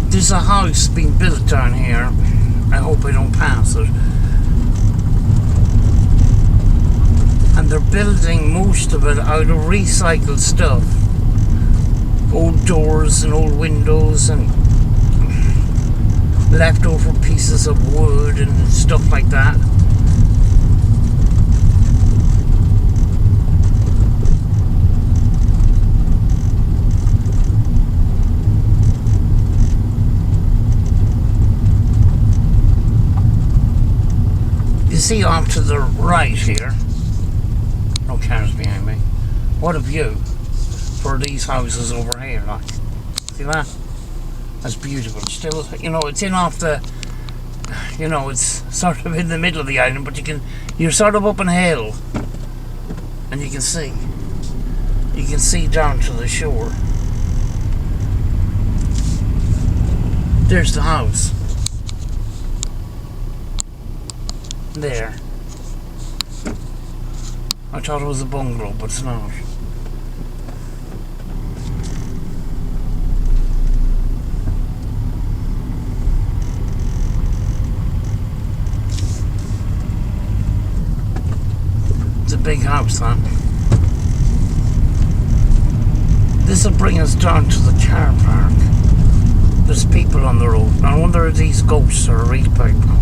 There's a house being built down here. I hope I don't pass it. And they're building most of it out of recycled stuff. Old doors and old windows and leftover pieces of wood and stuff like that. You see off to the right here, no cars behind me, what a view for these houses over here, like, see that? That's beautiful. Still, you know, it's in off the, you know, it's sort of in the middle of the island, but you're sort of up on a hill, and you can see down to the shore. There's the house. There. I thought it was a bungalow, but it's not. It's a big house, that. This will bring us down to the car park. There's people on the road. I wonder if these ghosts are real people.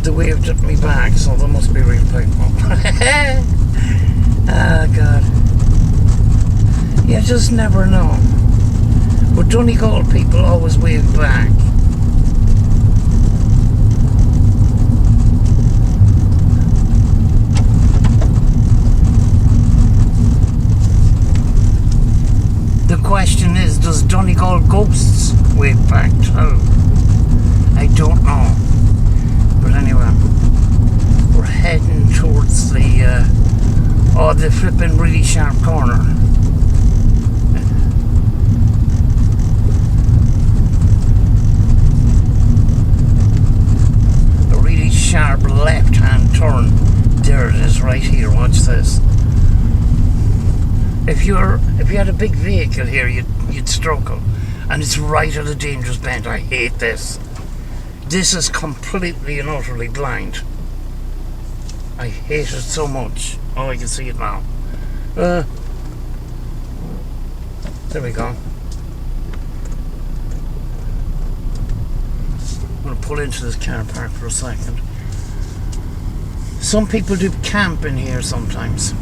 They waved at me back, so they must be real people. Ah, God. You just never know. But Donegal people always wave back. The question is, does Donegal ghosts wave back too? I don't know. But anyway, we're heading towards the flipping really sharp corner. A really sharp left-hand turn. There it is, right here. Watch this. If you had a big vehicle here, you'd struggle, and it's right at a dangerous bend. I hate this. This is completely and utterly blind. I hate it so much. Oh, I can see it now. There we go. I'm going to pull into this car park for a second. Some people do camp in here sometimes.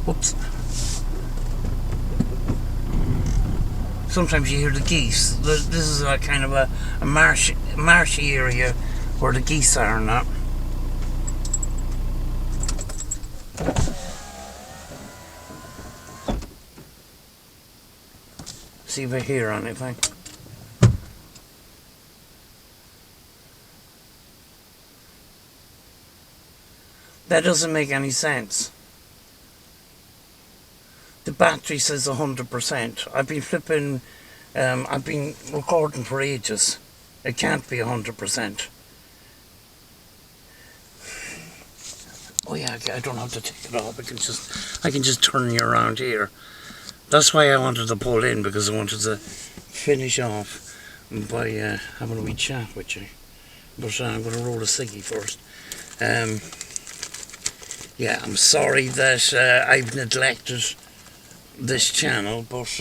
Whoops. Sometimes you hear the geese. This is a kind of a marshy area where the geese are and that. See if I hear anything. That doesn't make any sense. The battery says 100%. I've been flipping, I've been recording for ages. It can't be 100%. Oh yeah, I don't have to take it off. I can just turn you around here. That's why I wanted to pull in, because I wanted to finish off by having a wee chat with you. But I'm going to roll a ciggy first. Yeah, I'm sorry that I've neglected this channel, but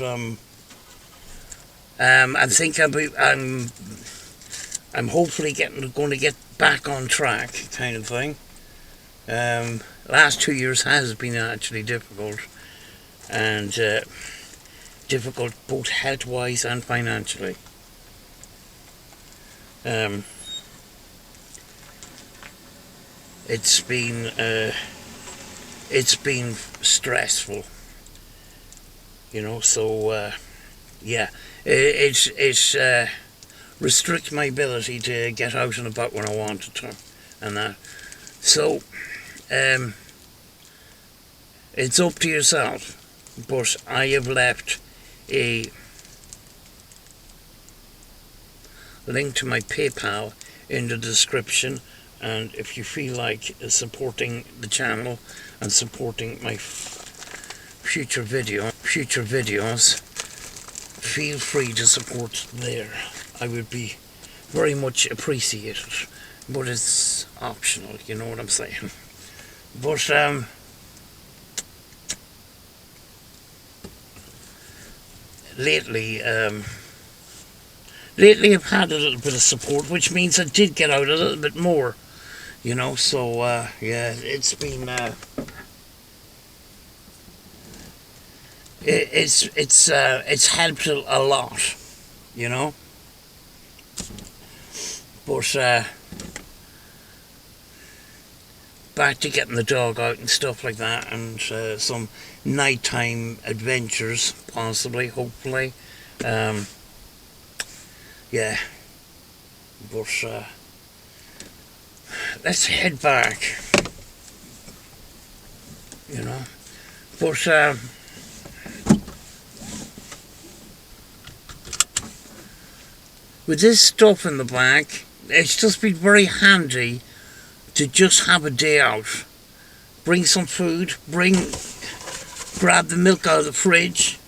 I think I'm hopefully going to get back on track, kind of thing. Last 2 years has been actually difficult, and difficult both health-wise and financially. It's been stressful, you know. So yeah, it's restrict my ability to get out and about when I wanted to, and that. So it's up to yourself. But I have left a link to my PayPal in the description, and if you feel like supporting the channel and supporting my future videos, feel free to support there. I would be very much appreciated, but it's optional, you know what I'm saying. But lately I've had a little bit of support, which means I did get out a little bit more, you know. So yeah, it's been it's helped a lot, you know. But back to getting the dog out and stuff like that, and some nighttime adventures, possibly, hopefully. Yeah, but let's head back, you know. But with this stuff in the back, it's just been very handy to just have a day out. Bring some food, bring grab the milk out of the fridge.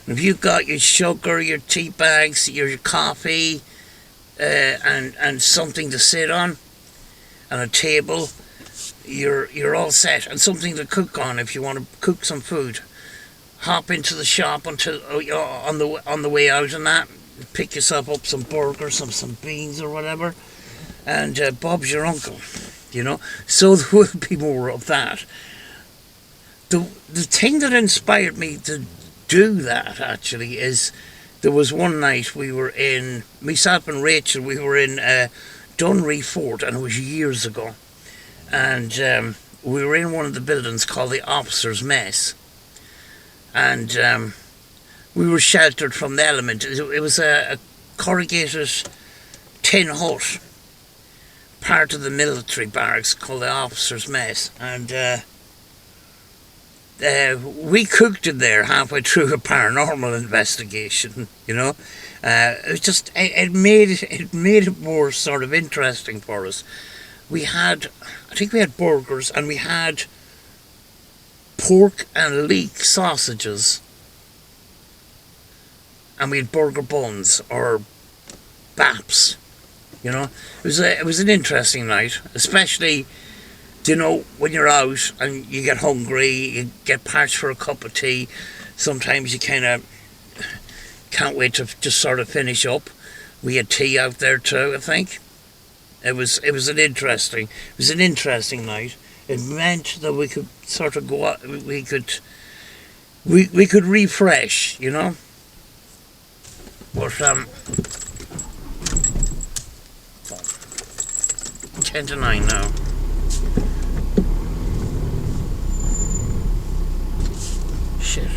If you've got your sugar, your tea bags, your coffee, and something to sit on, and a table, you're all set. And something to cook on if you want to cook some food. Hop into the shop until on the way out and that. Pick yourself up some burgers, some beans or whatever, and Bob's your uncle, you know. So there will be more of that. The thing that inspired me to do that actually is there was one night we were in, myself and Rachel, we were in Dunree Fort, and it was years ago, and we were in one of the buildings called the Officers' Mess, and we were sheltered from the element. It was a corrugated tin hut, part of the military barracks called the Officers' Mess, and we cooked in there halfway through a paranormal investigation, you know. It made it more sort of interesting for us. I think we had burgers, and we had pork and leek sausages, and we had burger buns or baps, you know. It was an interesting night, especially, you know, when you're out and you get hungry, you get parched for a cup of tea. Sometimes you kind of can't wait to just sort of finish up. We had tea out there too, I think. It was an interesting night. It meant that we could sort of go out, we could refresh, you know. But 10 to 9 now. Shit.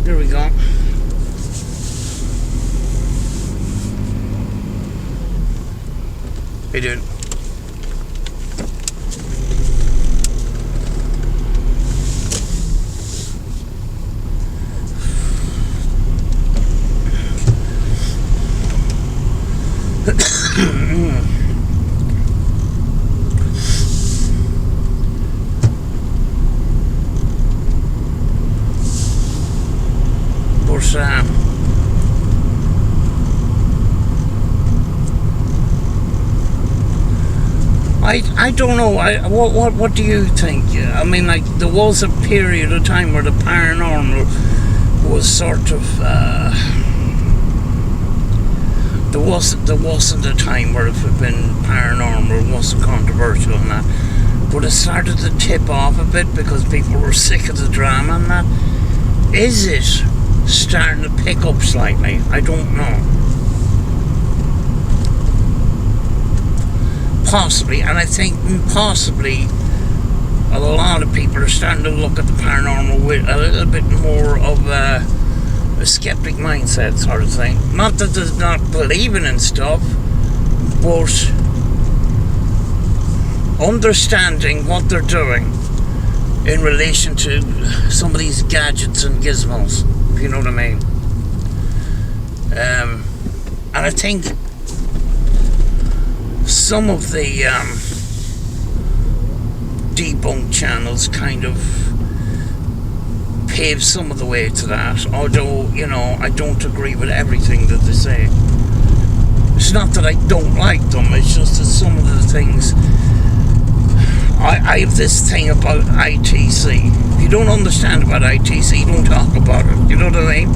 There we go. Hey, dude. I don't know. What do you think? I mean, like, there was a period of time where the paranormal was sort of there wasn't a time where if it had been paranormal, it wasn't controversial and that, but it started to tip off a bit because people were sick of the drama and that. Is it starting to pick up slightly? I don't know. Possibly, and I think possibly a lot of people are starting to look at the paranormal with a little bit more of a skeptic mindset sort of thing. Not that they're not believing in stuff, but understanding what they're doing in relation to some of these gadgets and gizmos, if you know what I mean. And I think some of the debunked channels kind of pave some of the way to that, although, you know, I don't agree with everything that they say. It's not that I don't like them, it's just that some of the things, I have this thing about ITC. If you don't understand about ITC, don't talk about it, you know what I mean?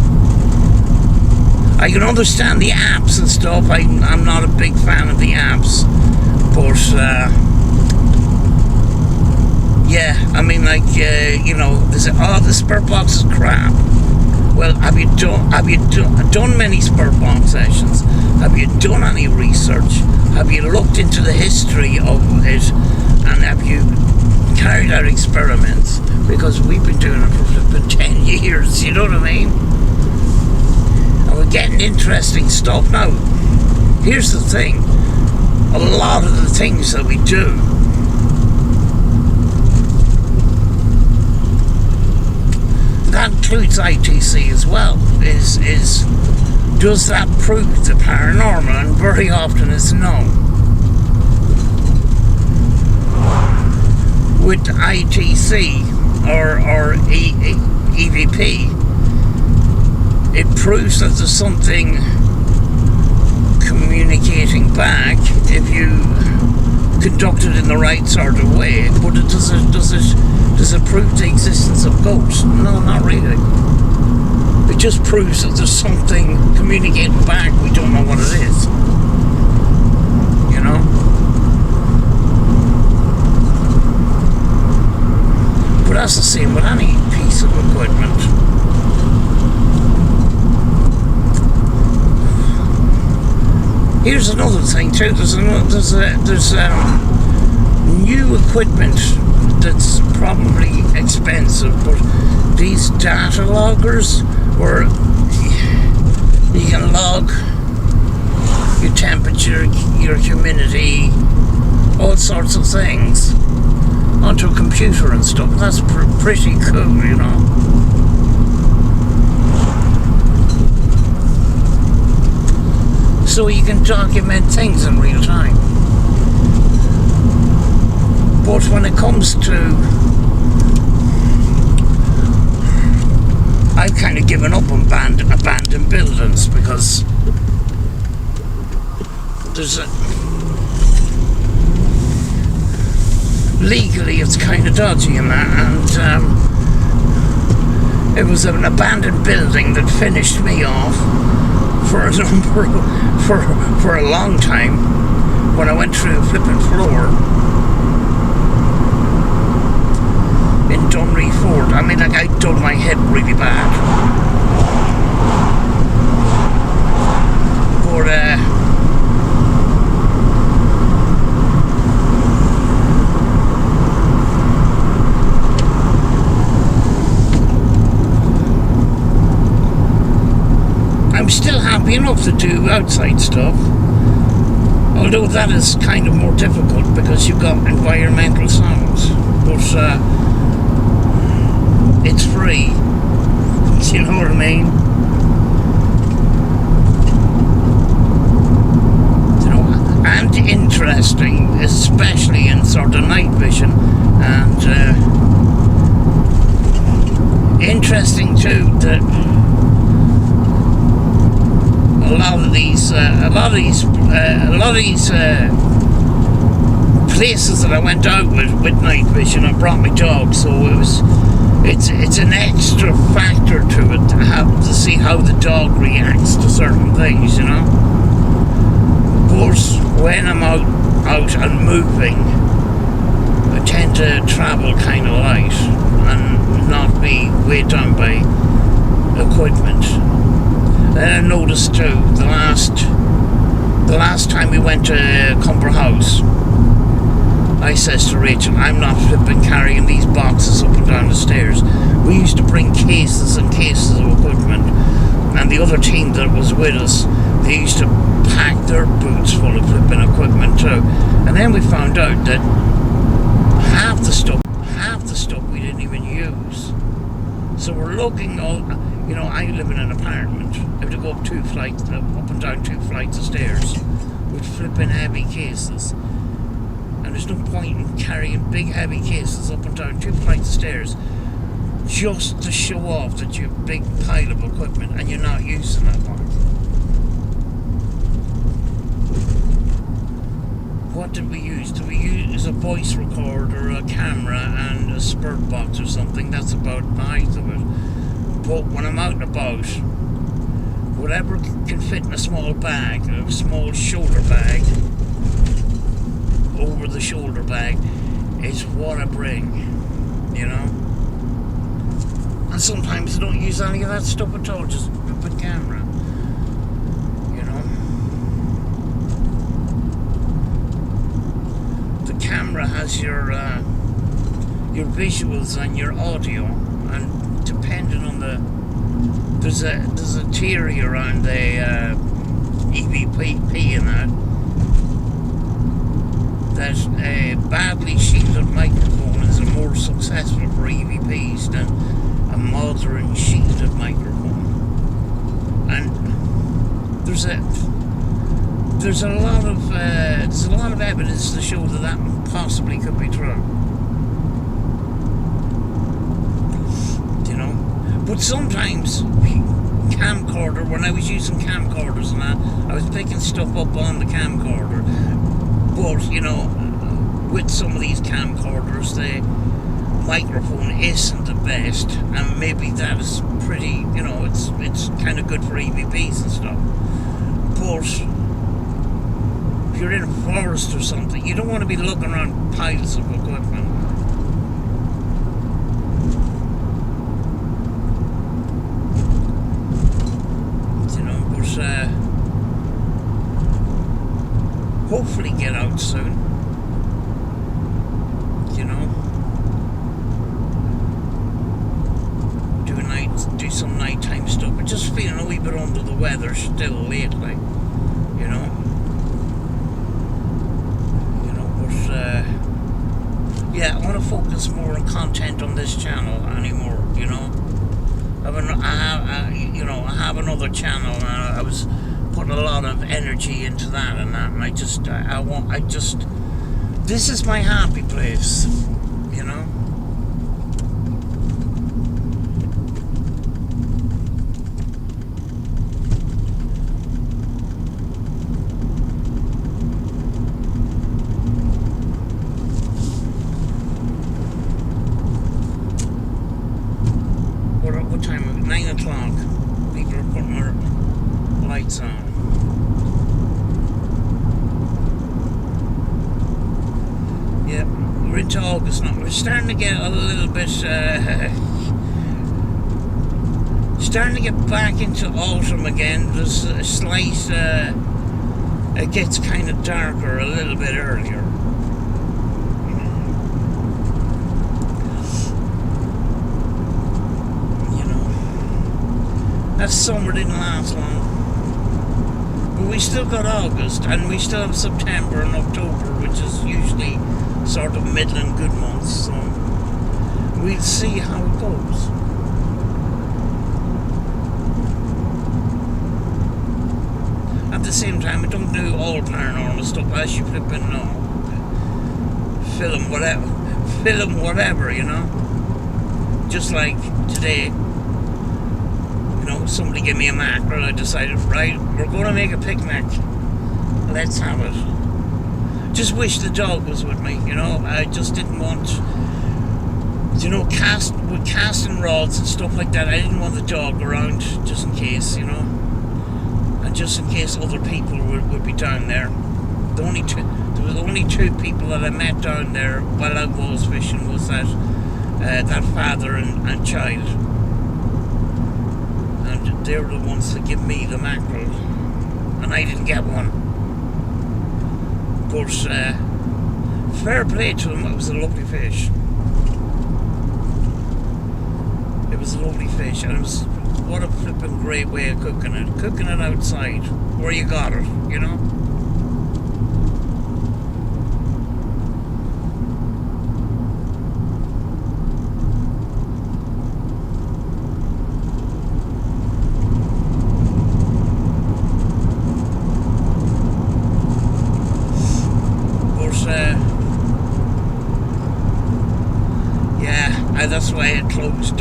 I can understand the apps and stuff. I'm not a big fan of the apps, but yeah, I mean, like, you know, they say, oh, the Spirit Box is crap. Well, have you done many Spirit Box sessions? Have you done any research? Have you looked into the history of it? And have you carried out experiments? Because we've been doing it for 10 years, you know what I mean? And we're getting interesting stuff. Now, here's the thing. a lot of the things that we do that includes ITC as well, is does that prove the paranormal? And very often it's no. With ITC or EVP, it proves that there's something communicating back if you conduct it in the right sort of way. But does it prove the existence of ghosts? No, not really. It just proves that there's something communicating back. We don't know what it is. You know? But that's the same with any piece of equipment. Here's another thing too. There's new equipment that's probably expensive, but these data loggers where you can log your temperature, your humidity, all sorts of things onto a computer and stuff. That's pretty cool, you know. So you can document things in real time. But when it comes to, I've kind of given up on abandoned buildings because there's legally it's kind of dodgy and that, and it was an abandoned building that finished me off for a long time when I went through a flipping floor in Dunry Fort. I mean, like, I done my head really bad. But I'm still happy enough to do outside stuff, although that is kind of more difficult because you've got environmental sounds, but it's free. Do you know what I mean? You know, and interesting, especially in sort of night vision, and interesting too that a lot of these places that I went out with night vision, I brought my dog, so it's an extra factor to it to see how the dog reacts to certain things, you know. Of course, when I'm out and moving, I tend to travel kind of light and not be weighed down by equipment. Then I noticed too, the last time we went to Cumber House, I says to Rachel, I'm not flipping carrying these boxes up and down the stairs. We used to bring cases and cases of equipment, and the other team that was with us, they used to pack their boots full of flipping equipment too. And then we found out that half the stuff we didn't even use. So we're looking all, you know, I live in an apartment. I have to go up and down 2 flights of stairs with flipping heavy cases. And there's no point in carrying big heavy cases up and down 2 flights of stairs just to show off that you have a big pile of equipment and you're not using that one. What did we use? Did we use a voice recorder, a camera and a spurt box or something? That's about the height of it. But when I'm out and about, whatever can fit in a small bag, a small shoulder bag, over the shoulder bag, is what I bring, you know. And sometimes I don't use any of that stuff at all, just a camera, you know. The camera has your visuals and your audio, and depending on there's a theory around the EVP and that. that a badly shielded microphone is more successful for EVPs than a modern shielded microphone. And there's a lot of evidence to show that possibly could be true. You know, but sometimes camcorder, when I was using camcorders and that, I was picking stuff up on the camcorder. But you know, with some of these camcorders, the microphone isn't the best, and maybe that is pretty, you know, it's kind of good for EVPs and stuff. But if you're in a forest or something, you don't want to be looking around piles of equipment. You know, but hopefully get out soon. You know, do some nighttime stuff. I'm just feeling a wee bit under the weather still lately. You know, but yeah, I want to focus more on content on this channel anymore. You know, I have another channel, and I was putting a lot of energy into that and that, and this is my happy place, you know. What time is it? 9 o'clock. People are putting their lights on. Yep, we're into August now. We're starting to get a little bit, starting to get back into autumn again. There's a slight, it gets kind of darker a little bit earlier. You know, that summer didn't last long. But we still got August, and we still have September and October, which is usually sort of middling good months, so we'll see how it goes. At the same time, I don't do all paranormal stuff, as you flipping know. Film whatever, you know. Just like today, you know, somebody gave me a mackerel. I decided, right, we're going to make a picnic. Let's have it. Just wish the dog was with me, you know. I just didn't want, you know, with casting rods and stuff like that. I didn't want the dog around, just in case, you know, and just in case other people would be down there. There was only two people that I met down there while I was fishing. Was that father and child, and they were the ones that give me the mackerel, and I didn't get one. Of course, fair play to him. It was a lovely fish. It was a lovely fish, and it was, what a flipping great way of cooking it. Cooking it outside, where you got it, you know. That's why it closed.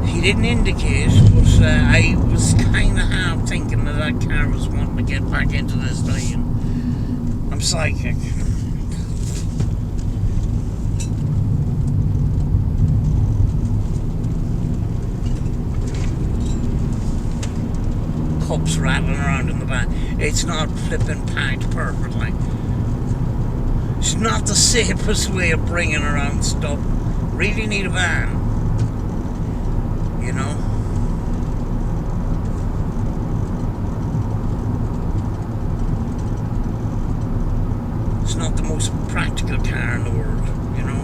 He didn't indicate, but I was kind of half thinking that car was wanting to get back into this lane. I'm psychic. Cups rattling around in the back. It's not flipping packed perfectly. It's not the safest way of bringing around stuff. Really need a van, you know. It's not the most practical car in the world, you know.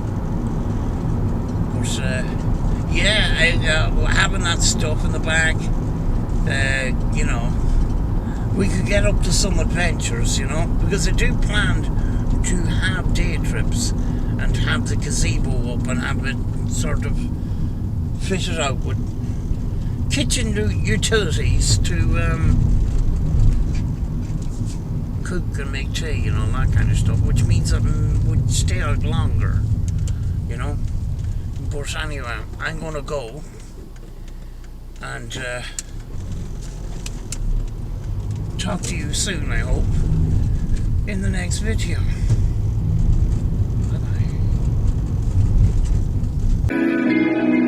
But yeah, having that stuff in the back, you know, we could get up to some adventures, you know, because I do plan to have day trips and have the gazebo up and have it sort of fitted out with kitchen utilities to cook and make tea and all that kind of stuff, which means that would stay out longer, you know. But anyway, I'm gonna go and talk to you soon, I hope, in the next video. Bye bye.